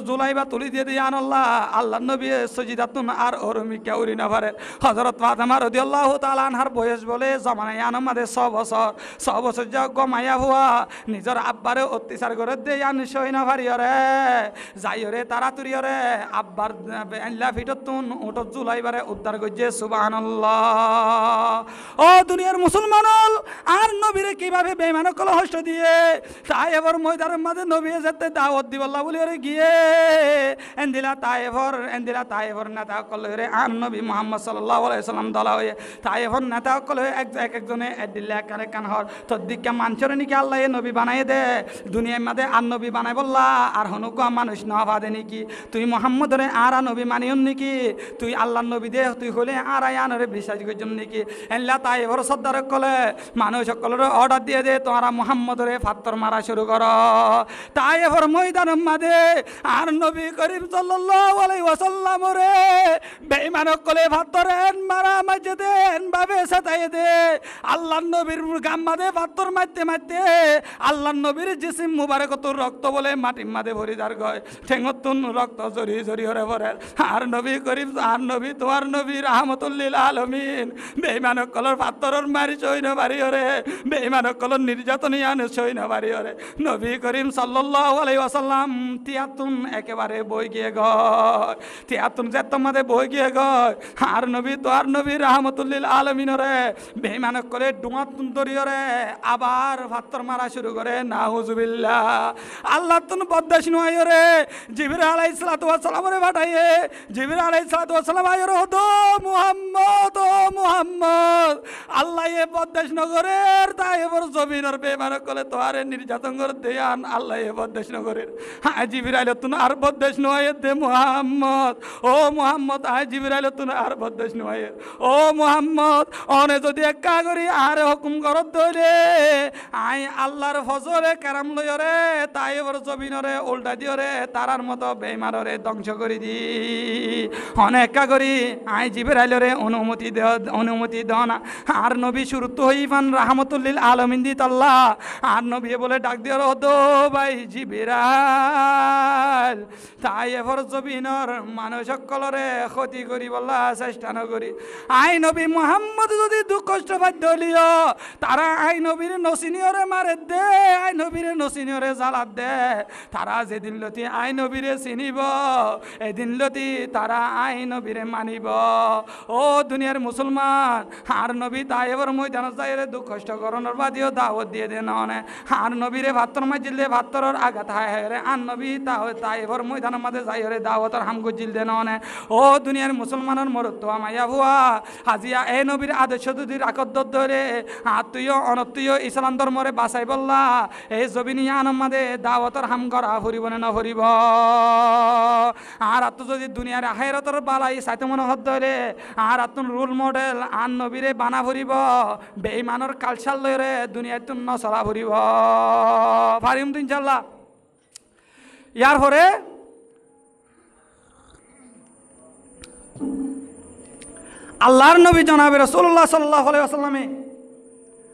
জুলাইবা তুলি দিয়ে দিয়ে আনল্লাহ আল্লাহ নবী সজিদাতুন আর ওরমি কেউরি না পারে হযরত ফাতেমা রাদিয়াল্লাহু তাআলা আনহার বয়স বলে জামানায় আনমাদে 6 বছর যা গমায়া হুয়া নিজের আব্বারে অত্যাচার করে দেই আন সই না পারি রে যাই রে তাড়াতাড়ি রে আব্বার আল্লাহ ফিটতুন ওটো জুলাইবারে উদ্ধার করছে সুবহানাল্লাহ ও দুনিয়ার মুসলমান আর নবীরে কিভাবে বেঈমানক কল হস্ত দিয়ে তাই এবার ময়দানের মাঝে নবী যেতে দাওয়াত দিবল্লা বলি ওরে গিয়ে এন্দিলা তাইফর নেতা কলে রে আন নবী মুহাম্মদ সাল্লাল্লাহু আলাইহি সাল্লাম দলা হয়ে তাইফর নেতা কলে এক একজনে এদিল্লা কানে কান হর তোর দিকে মানছরে নাকি আল্লাহ এ নবী বানাই দে দুনিয়ার মাঝে আর নবী বানাই বললা আর হনুক মানুষ না ভাদে নাকি তুই মুহাম্মদরে আর নবী মানিয়ন নাকি তুই আল্লাহর নবী দে তুই হলে আর আনরে বিশ্বাস করছম নাকি এল্লা তাইফর সর্দার কলে মানুষ সকলের অর্ডার দিয়ে দে তোরা মুহাম্মদরে ফাত্তর মারা শুরু কর তাইফর ময়দানের মাঝে আর নবী করিম সাল্লাল্লাহু আলাইহি ওয়াসাল্লাম রে বেঈমান কলে ফাত্তরেন মারা মাঝে দেন বাবে সাতাই দে আল্লাহর নবীর গাম্মাদে ফাত্তর মারতে মারতে আল্লাহর নবীর জিসিম মুবারক তোর রক্ত বলে মাটির মাঝে ভরি যার গয় ঠেঙ্গতুন রক্ত জড়ি জড়ি হরে ভরে আর নবী করিম আর নবী তোমার নবী রাহমাতুল আলামিন বেঈমান কলর ফাত্তরর মারি সইন বাড়ি হরে বেঈমান কলর নির্যাতন ইয়ান সইন বাড়ি হরে নবী করিম সাল্লাল্লাহু আলাইহি ওয়াসাল্লাম তিয়াতুন একেবারে বই গিয়ে গয় তিয়াতুন যে তোমাদের বই গিয়ে গয় আর নবী তো আর নবী রাহমাতুল আলামিন রে বেঈমান করে ডুমাতুন দরিয় রে আবার ফাত্তর মারা শুরু করে নাউজুবিল্লাহ আল্লাহ তুন বদদাশ নয় রে জিবরিল আলাইহিস সালাতু ওয়াস সালাম রে পাঠাইয়ে জিবরিল আলাইহিস সালাতু ওয়াস সালাম আয়র হতো মুহাম্মদ ও মুহাম্মদ আল্লাহ এ বদদাশ নগরের তাইফর জমিনের বেঈমান করে তোরে নির্যাতন করে দেয়ান আল্লাহ এ বদদাশ নগরের হ্যাঁ জিবরিল তুন আর বদদাশ নয় দে মুহাম্মদ ও মুহাম্মদ আয় জিবরিল তুন আর বদদাশ নয় ও মুহাম্মদ অনে যদি একা করি আর হুকুম করত দইলে আই আল্লাহর ফজলে কারাম লয়রে তাইফর জমিনরে উল্টা দিওরে তারার মতো বেঈমানরে ধ্বংস করে দি অনেক একা করি আই জিবরাইলরে অনুমতি দাও না আর নবী শুরুত হইবান রাহমাতুল আলামিন দি আল্লাহ আর নবী বলে ডাক দিও দো ভাই জিবরাইল তাইফর জমিনর মানুষ সকলরে ক্ষতি করি বলা চেষ্টা নকরি আই নবী মুহাম্মদ যদি দুঃখ কষ্ট বাধ্য হলিও তারা আই নবীর নসিনিয়রে মারে দে আই নবীরে নসিনিয়রে জ্বালাত দে তারা যেদিন লতি আই নবীরে চিনিব এদিন লতি তারা আই নবীরে মানিব ও দুনিয়ার মুসলমান আর নবী তাইফর ময়দান যাইরে দুঃখ কষ্ট করণের বাদিও দাওয়াত দিয়ে দেন আর নবীরে ভাত্তর মাজিলে ভাত্তরের আঘাত হায়রে আর নবী তাইফর ময়দানের মাঝে যাইরে দাওয়াতর হাম গজিল দেন ও দুনিয়ার মুসলমানের মরত আমাইয়া ভুয়া হাজিয়া এ নবীর আদর্শ যদি রাখত ধরে আত্মীয় অনত্মীয় ইসলাম ধর্মরে বাঁচাই বললা এই জবিনিয়ান মাঝে দাওয়াতর হাম করা ফুরিব না ফুরিব আর আত্ম যদি দুনিয়ার আহেরতর বালাই চাইতে মনে হত ধরে আর আত্ম রোল মডেল আন নবীরে বানা ফুরিব বেঈমানের কালচার লয়রে দুনিয়ায় তুন্ন চলা ফুরিব পারিম তো ইনশাল্লাহ ইয়ার পরে আল্লাহর নবী জনাবে রাসূলুল্লাহ সাল্লাল্লাহু আলাইহি ওয়াসাল্লামে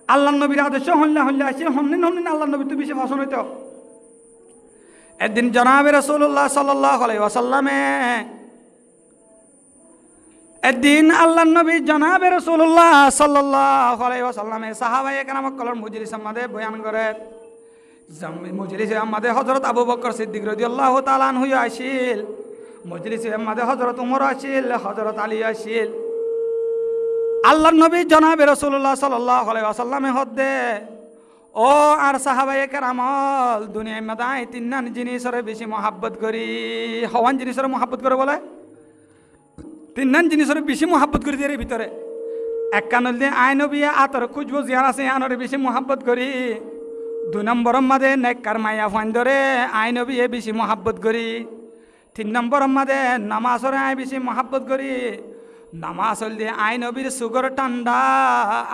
আল্লাহর নবীর আদেশ হল্লা আসি হন্নিন আল্লাহর নবী তো বেশি ভাষণ হইত একদিন জনাবে রাসূলুল্লাহ সাল্লাল্লাহু আলাইহি ওয়াসাল্লামে একদিন আল্লাহর নবী জনাবে রাসূলুল্লাহ সাল্লাল্লাহু আলাইহি ওয়াসাল্লামে সাহাবায়ে কেরাম কলর মজলিসের মধ্যে বয়ান করে মজলিসে আমাদের হযরত আবু বকর সিদ্দিক রাদিয়াল্লাহু তাআলা আনহু আসিল মজলিসে আমাদের হযরত উমর আসিল হযরত আলী আসিল আল্লাহর নবী জনাবে রাসূলুল্লাহ সাল্লাল্লাহু আলাইহি ওয়াসাল্লামে হদ্দে ও আর সাহাবায়ে কেরামল দুনিয়ার মধ্যে তিনজন জিনিসরে বেশি মহব্বত করি হওয়ান জিনিসরে মহব্বত করে বলে তিনজন জিনিসরে বেশি মহব্বত করি এর ভিতরে এক কানল দিয়ে আই নবী আতর খুঁজবো জিয়ার আছে আনরে বেশি মহব্বত করি দুই নম্বরের মাঝে নেককার মাইয়া ফান ধরে আই নবী বেশি মহব্বত করি তিন নম্বরের মাঝে নামাজরে আই বেশি মহব্বত করি নামাজ হলে আই নবীর সুগর ঠান্ডা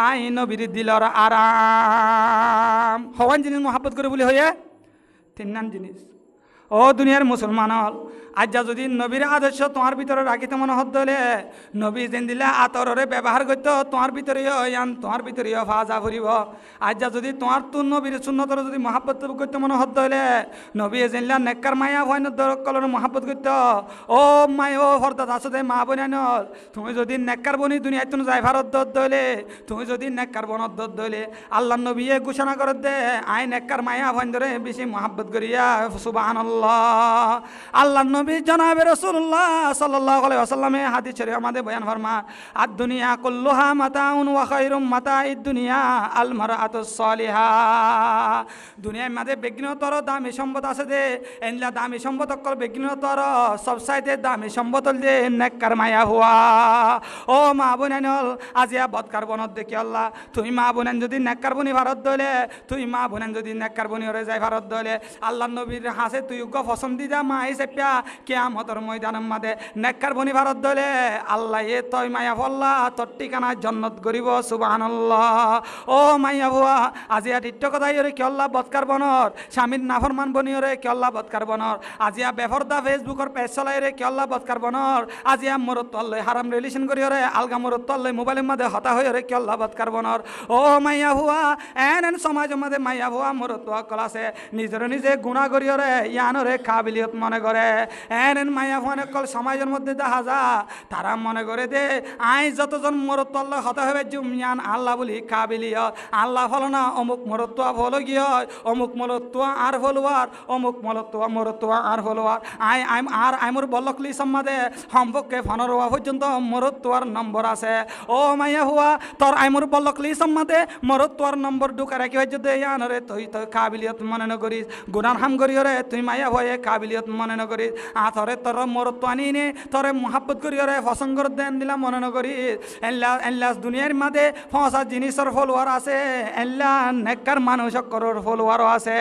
আই নবীর দিলর আরাম হওয়ান জিনিস মহাব্বত করে বলে হয়ে তিন নাম জিনিস ও দুনিয়ার মুসলমান আজ যদি নবীর আদর্শ তোমার ভিতরে রাখিতে মনে হত হলে নবী যেন দিলে আতরে ব্যবহার করতো তোমার ভিতরেও ইয়ান তোমার ভিতরেও ফাজা ফুরিব আজ যদি তোমার তুন নবীর শূন্যতর যদি মহাব্বত করতে মনে হত হলে নবী যেনলা নেককার মায়া হয় কলর মহাব্বত করতো ও মাই ও হরদাত আসতে মা বোনানল তুমি যদি নেককার বনি দুনিয়ায় তুমি যাই ভারত দত দলে তুমি যদি নেককার বনত দত দলে আল্লাহ নবী ঘোষণা করে দে আই নেককার মায়া হয় ধরে বেশি মহাব্বত করিয়া সুবহানাল্লাহ সুবহানাল্লাহ। আল্লাহ নবী জনাবে রাসূলুল্লাহ সাল্লাল্লাহু আলাইহি ওয়াসাল্লামে হাদিস শরীফ আমাদের বয়ান ফরমান, আদ দুনিয়া কুল্লুহা মাতাউন ওয়া খায়রুম মাতাইদ দুনিয়া আল মারআতুস সালিহা। দুনিয়ার মধ্যে বিঘ্নতর দামি সম্পদ আছে দে, এনলা দামি সম্পদ অকল বিঘ্নতর সবসাইতে দামি সম্পদ হল যে নেককার মায়া হুয়া। ও মা বোনেনল আজিয়া বদকার বনত দেখি আল্লাহ, তুই মা বোনেন যদি নেককার বনি ভারত দলে, তুই মা বোনেন যদি নেককার বনি হরে যায় ভারত দলে, আল্লাহ নবীর হাসে তুই উগ্র পছন্দিদা মা এই চেপিয়া কিয়ামতের ময়দানের মাঝে নেককার বনি ভারত দলে আল্লাহ এ তই মায়া ফল্লা তোর ঠিকানা জন্নত গরিব সুবহানাল্লাহ। ও মাইয়া ভুয়া আজিয়া টিট্ট কথাই ওরে কিয়ল্লা বৎকার বনর, স্বামীর নাফরমান বনি ওরে কিয়ল্লা বৎকার বনর, আজিয়া বেফরদা ফেসবুকর পেজ চলাই রে কিয়ল্লা বৎকার বনর, আজিয়া মরত তল্লই হারাম রিলেশন করি ওরে আলগা মরত তল্লই মোবাইলের মধ্যে হতা হয়ে ওরে কিয়ল্লা বৎকার বনর। ও মাইয়া ভুয়া এন সমাজের মধ্যে মাইয়া ভুয়া মরত কল আছে, নিজের নিজে গুণা করি ওরে ইয়ানরে কাবিলিয়ত মনে করে। এন মাইয়া ভুয়া কল সমাজের মধ্যে দেখা যা তারা মনে করে দে আই যতজন মরত তল্লই হতা হবে জুমিয়ান আল্লাহ বলি কাবিলিয়ত, আল্লাহ ফলো না অমুক মরত্ব ফলো গিয়ে অমুক মরত্ব আর ফলোয়ার, অমুক মরত্ব আর ফলোয়ার। আইমুর বল্লকলি সম্মাদে সম্পর্কে ফনরোয়া পর্যন্ত মরত্বর নম্বর আছে। ও মাইয়া হুয়া তোর আইমুর বল্লকলি সম্মাদে মরত্বর নম্বর ঢুকা রাখি হয়ে যদি ইয়ানরে তুই তো কাবিলিয়ত মনে নকরিস, গুনার হাম করিয়রে তুই মাইয়া ভয়ে কাবিলিয়ত মনে নকরিস, আথরে তোর মরত্ব আনি নে তোরে মহাব্বত করিয়রে পছন্দ দেন দিলাম মনে নকরিস। এল্লা দুনিয়ার মাঝে ফসা জিনিসের ফলোয়ার আছে, এল্লা নেককার মানুষকর ফলোয়ারও আছে।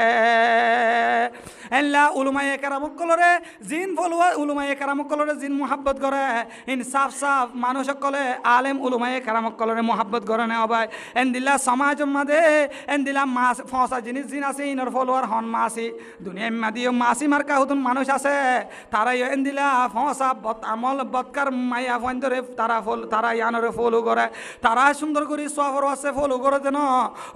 এল্লা উলুমায়ে কেরামকলরে জিন ফলোয়ার, উলুমায়ে কেরামকলরে জিন মোহাব্বত করে, ইন সাফ সাফ মানুষকলে আলেম উলুমায়ে কেরামকলরে মোহাব্বত করে না ভাই। এন্দিল্লা সমাজ মাঝে এন্দিল্লা মাছ ফসা জিনিস জিন আছে, ইনর ফলোয়ার হন মাসি দুনিয়ার মাদিও মাসি মার্কা হুতুন মানুষ আছে, তারাই এন্দিল্লা ফসা আমল বৎকার মাইয়া ফন্দরে তারা ইয়ানরে ফলো করে, তারা সুন্দর করে সফর আছে ফলো করে দেন।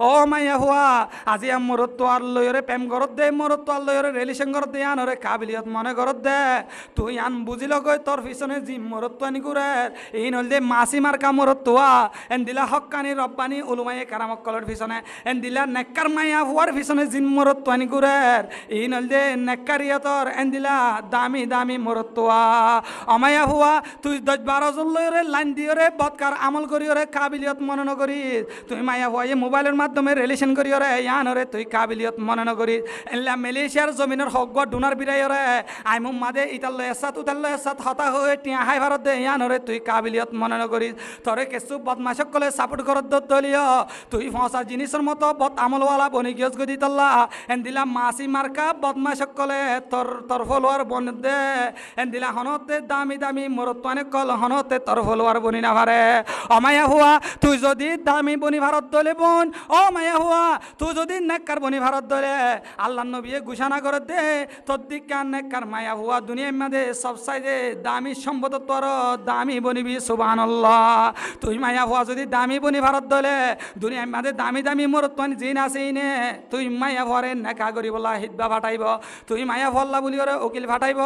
ও মাইয়া হুয়া আজি মরত তো আর লয়রে প্রেম করত দে, মরত তো আর লয়রে রিলেশন করত দে, আনরে কাবিলিয়ত মনে করত দে, তুই আন বুঝিল গই তোর পিছনে জি মরত তো আনি করে এই নল দে মাসি মার্কা মরত তোয়া এন দিলা হক্কানি রব্বানি উলুমায়ে কারামকলের পিছনে, এন দিলা নেককার মাইয়া হুয়ার পিছনে জিন মরত তো আনি করে এই নল দে নেককারিয়তর এন দিলা দামি দামি মরত তোয়া। অমাইয়া হুয়া তুই 10-12 জন লয়রে লাইন দিয়রে বৎকার আমল করিয়রে কাবিলিয়ত মনে নকরি, তুই মাইয়া হুয়া মোবাইলের মাধ্যমে রিলেশন করিয়রে ইয়ানরে তুই কাবিলিয়ত মনে নকরি। এল্লা মালয়েশিয়ার জমিনের হক ডোনার বিরাইরে আইমু মাদে ইতাল্লো এসাত উতাল্লো এসাত হতা হয়ে টিয়া হাই ভারত দে ইয়ানরে তুই কাবিলিয়ত মনে নকরিস। তোরে কিছু বদমাশক কলে সাপোর্ট করত দলীয় তুই ফসা জিনিসের মতো বদ আমলওয়ালা বনি গিয়স গদি তল্লা এন দিলা মাসি মার্কা বদমাশক কলে তোর ফলোয়ার বন দে, এন দিলা হনতে দামি দামি মরত অনেক কল হনতে তোর ফলোয়ার বনি না ভারে। অমায়া হুয়া তুই যদি দামি বনি ভারত দলে বোন, ও মায়া হুয়া তুই যদি নেককার বনি ভারত দলে আল্লাহ নবী ঘোষণা করে দে তোর দিকার নেককার মায়া হুয়া দুনিয়ার মধ্যে সব সাইডে দামি সম্পদ তোর দামি বনিবি সুবহানাল্লাহ। তুই মায়া হুয়া যদি দামি বনি ভারত দলে দুনিয়ার মধ্যে দামি দামি মরত্বন জিন আছে নে, তুই মায়া ভরে নেকা করি বলা হিদবা ফাটাইব, তুই মায়া ভল্লা বলি ওরে উকিল ফাটাইব,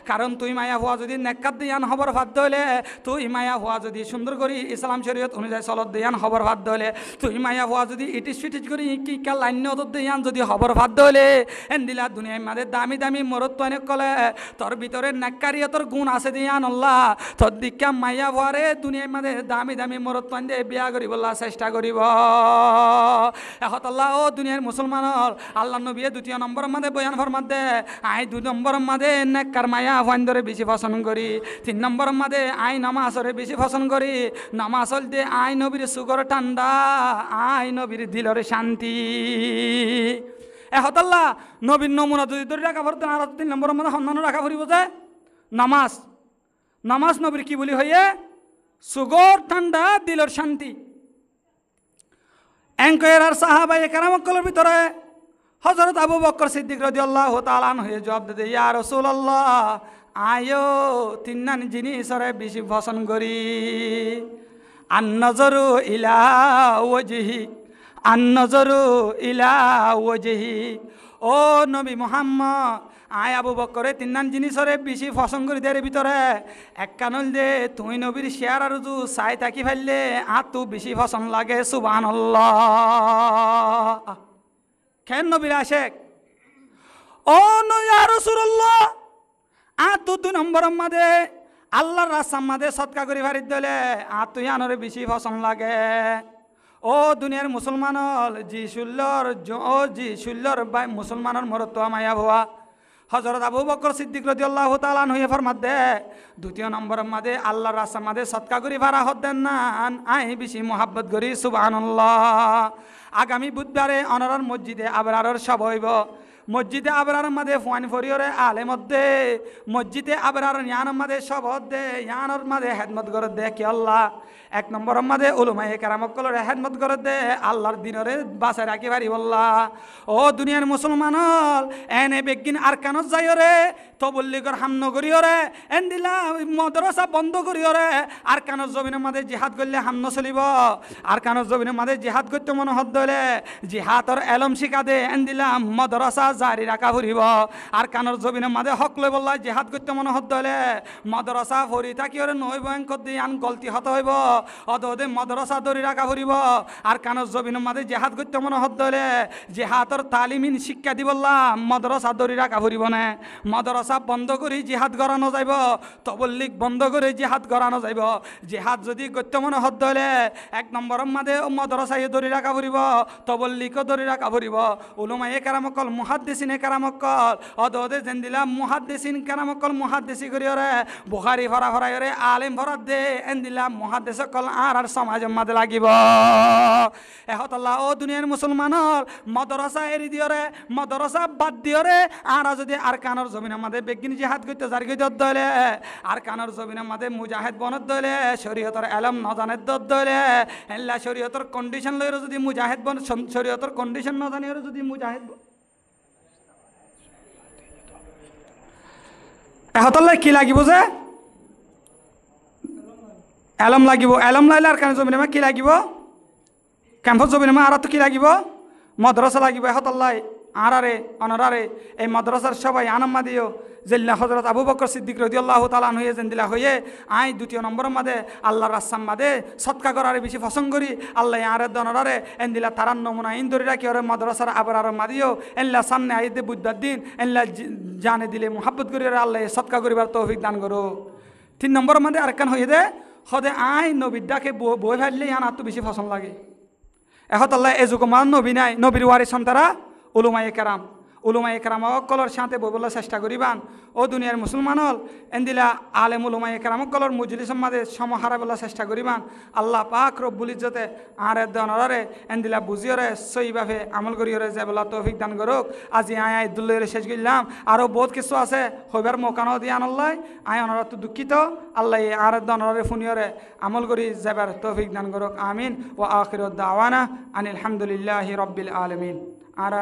কারণ তুই মায়া হুয়া যদি নেকাত দিয়ান খবর ভাত দলে, তুই মায়া হুয়া যদি সুন্দর করি ইসলাম শরীয়ত অনুযায়ী চলত দিয়ান খবর ভাত দলে, তুই মায়া হুয়া যদি ইটিস ফিটিস করি কি কা লাইন দিয়ান যদি খবর ভাত দলে এন দিলা দুনিয়ার মাঝে দামি দামি মরত্ব অনেক কলে তোর ভিতরে নেককারিয়তর গুণ আছে দিয়ান আল্লাহ তোর দিকা মাইয়া ভরে দুনিয়ার মাঝে দামি দামি মরত্ব দিয়ে বিয়া করিব চেষ্টা করিব। এখন আল্লাহ ও দুনিয়ার মুসলমানর আল্লাহ নবী 2 নম্বরের মাঝে বয়ান ফরমাত দে আই 2 নম্বরের মাঝে নেককার মাইয়া ভন্দরে বেশি পছন্দ করি, 3 নম্বরের মাঝে আই নামাজরে বেশি পছন্দ করি, নামাজ হল দে আই নবীর সুগর ঠান্ডা, আই নবীর দিলর শান্তি। এহতাল্লাহ নবীর নমুনা যদি ধরে রাখা পড়তেন আর 3 নম্বরের মধ্যে সন্ধান রাখা পড়িব যে নামাজ, নামাজ নবীর কি বলি হইয়ে সুগর ঠান্ডা দিলর শান্তি। এঙ্কয়ের আর সাহাবায়ে কেরামকলের ভিতরে হযরত আবু বকর সিদ্দিক রাদিয়াল্লাহু তাআলা আনহু জবাব দিতে ইয়া রাসূলুল্লাহ আয়ো 3 জিনিসরে বেশি পছন্দ করি, আন নজরু ইলা ওয়াজহি, আন নজরু ইলা ওয়াজহি। ও নবী মুহাম্মদ আয় আবু বকরে 3 জিনিসরে বেশি পছন্দ করি দের ভিতরে এক কানল দে তুই নবীর শেয়ার আর যু চাই থাকি ফেললে আর তু বেশি পছন্দ লাগে সুবহানাল্লাহ। কেন নবীর আশেক? ও ইয়া রাসূলুল্লাহ তো 2 নম্বরের মাঝে আল্লাহর রাস্তার মাঝে সৎকা করি ভারি দিলে তুই আনরে বেশি পছন্দ লাগে। ও দুনিয়ার মুসলমান জি শুল্লর বাই মুসলমানের মরত মায়া ভুয়া হযরত আবু বকর সিদ্দিক রাদিয়াল্লাহু তাআলা আনহু ফরমাতে 2 নম্বরের মাঝে আল্লাহর রাস্তার মাঝে সৎকা করি ভাড়া হদেন না আই বেশি মোহাব্বত করি সুবহানাল্লাহ। আগামী বুধবারে অনরার মসজিদে আবরারের সব হইব। মসজিদে আবরারের মাঝে ফুয়ান ফরিয়রে আলে মধ্যে মসজিদে আবরারের ইয়ানের মাঝে সব হদে ইয়ানের মাঝে হেদমত করে দে কি আল্লাহ। 1 নম্বরের মাঝে উলামায়ে কেরামকলর হেদমত করে দে আল্লাহর দিনরে বাঁচায় রাখি পারি বল্লাহ। ও দুনিয়ার মুসলমান এনে বেগিন আরকানত যাইরে তবল্লিগর হামন করিওরে এন দিলা মাদ্রাসা বন্ধ করিওরে আরকানত জমিনের মাঝে জিহাদ করলে হামন চলিব। আরকানত জমিনের মাঝে জিহাদ করতে মনে হদ দলে জিহাদর এলম শিখা দে এন দিলা মাদ্রাসা জারি রাখা ফুরিব। আরকানত জমিনের মাঝে হক লই বল্লা জিহাদ করতে মনে হদ দলে মাদ্রাসা ফরি থাকিওরে নই ভয়ঙ্কর দিয়ে আন গলতি হত হইব অদে মাদ্রাসা ধরি রাখা ফুরিব। আরকানত জমিনের মাঝে জিহাদ করতে মনে হদ দলে জিহাদর তালিমিন শিক্ষা দি বল্লা মাদ্রাসা ধরি রাখা ফুরিব না। মাদ্রাসা বন্ধ করে জিহাদ করানো যাইব তবল্লিগ বন্ধ করে জিহাদ করানো যাইব। জিহাদ যদি করতে মনে হদ হলে 1 নম্বরের মাঝে মাদ্রাসায় ধরি রাখা ফুরিব তবল্লিগও ধরি রাখা ফুরিব। উলামায়ে কেরামকল মুহাদ্দিসিনে কেরামকল অদে যেন দিলা মুহাদ্দিসিন কেরামকল মুহাদ্দিসি করিওরে বুখারী ভরা ভরাইরে আলেম ভরা দে এন দিলা মুহাদ্দিসকল আর সমাজের মাঝে লাগিব। এহত আল্লাহ ও দুনিয়ার মুসলমানের মাদ্রাসা এরি দিওরে মাদ্রাসা বাদ দিওরে আর যদি আরকানের জমিনের মাঝে বেগিন জিহাদ করতে জারি করতে দলে আরকানের জমিনের মাঝে মুজাহিদ বনত দলে শরীয়তের এলম নজানের দলে এল্লা শরীয়তের কন্ডিশন লইরে যদি মুজাহিদ বন শরীয়তের কন্ডিশন নজানিরে যদি মুজাহিদ এহতলে কি লাগিব যে এলম লাগিব। এলম লাইলে আরকানের জমিনের মাঝে কি লাগিব ক্যাম্পাস জমিনের মাঝে আর তো কি লাগিব মাদ্রাসা লাগিব। এহতল্লাই আরারে অনারারে এই মাদ্রাসার সবাই আনাম্মা দিও জেল্লা হযরত আবু বকর সিদ্দিক রাদিয়াল্লাহু তাআলা আনহু জেন্দিলা হয়ে আই 2 নম্বরের মাঝে আল্লাহর রাস্তার মাঝে সৎকা করারে বেশি পছন্দ করি। আল্লাহ আরে দনরারে এন্দিলা তারান নমুনা ইন্দরি রাখি ওরে মাদ্রাসার আবরার মাদিও এল্লা সামনে আইতে বুদ্ধর দিন এল্লা জানে দিলে মুহাব্বত করি ওরে আল্লাহ সৎকা করিবার তৌফিক দান করো। 3 নম্বরের মাঝে আরেকখান হয়ে দে হদে আই নবীদাকে বই ভাবলে আন আর তো বেশি পছন্দ লাগে। এখন আল্লাহ এ যুগ মান নবী নাই নবীর ওয়ারিস তারা উলামায়ে কেরাম অকলর সাথে বইবলার চেষ্টা করিবান। ও দুনিয়ার মুসলমান হল এন্দিলা আলেম উলামায়ে কেরাম অকলর মজলিসের মাঝে সমাহারা বলার চেষ্টা করিবান। আল্লাহ পাক রব্বুল ইজ্জতে আর দনরে এন্দিলা বুঝিওরে সইভাবে আমল করিওরে যে বলা তৌফিক দান করুক। আজি আয় দুল্লরে শেষ করলাম আরও বহুত কিছু আছে হইবার মৌকানো দিয়ে আনল্লাই আয় অনরা তো দুঃখিত। আল্লাহ আর দনরে ফুনিওরে আমল করি যাবার তৌফিক দান করুক আমিন। ও আখির দাওয়ানা আনিল হামদুলিল্লাহি রব্বিল আলামিন। আর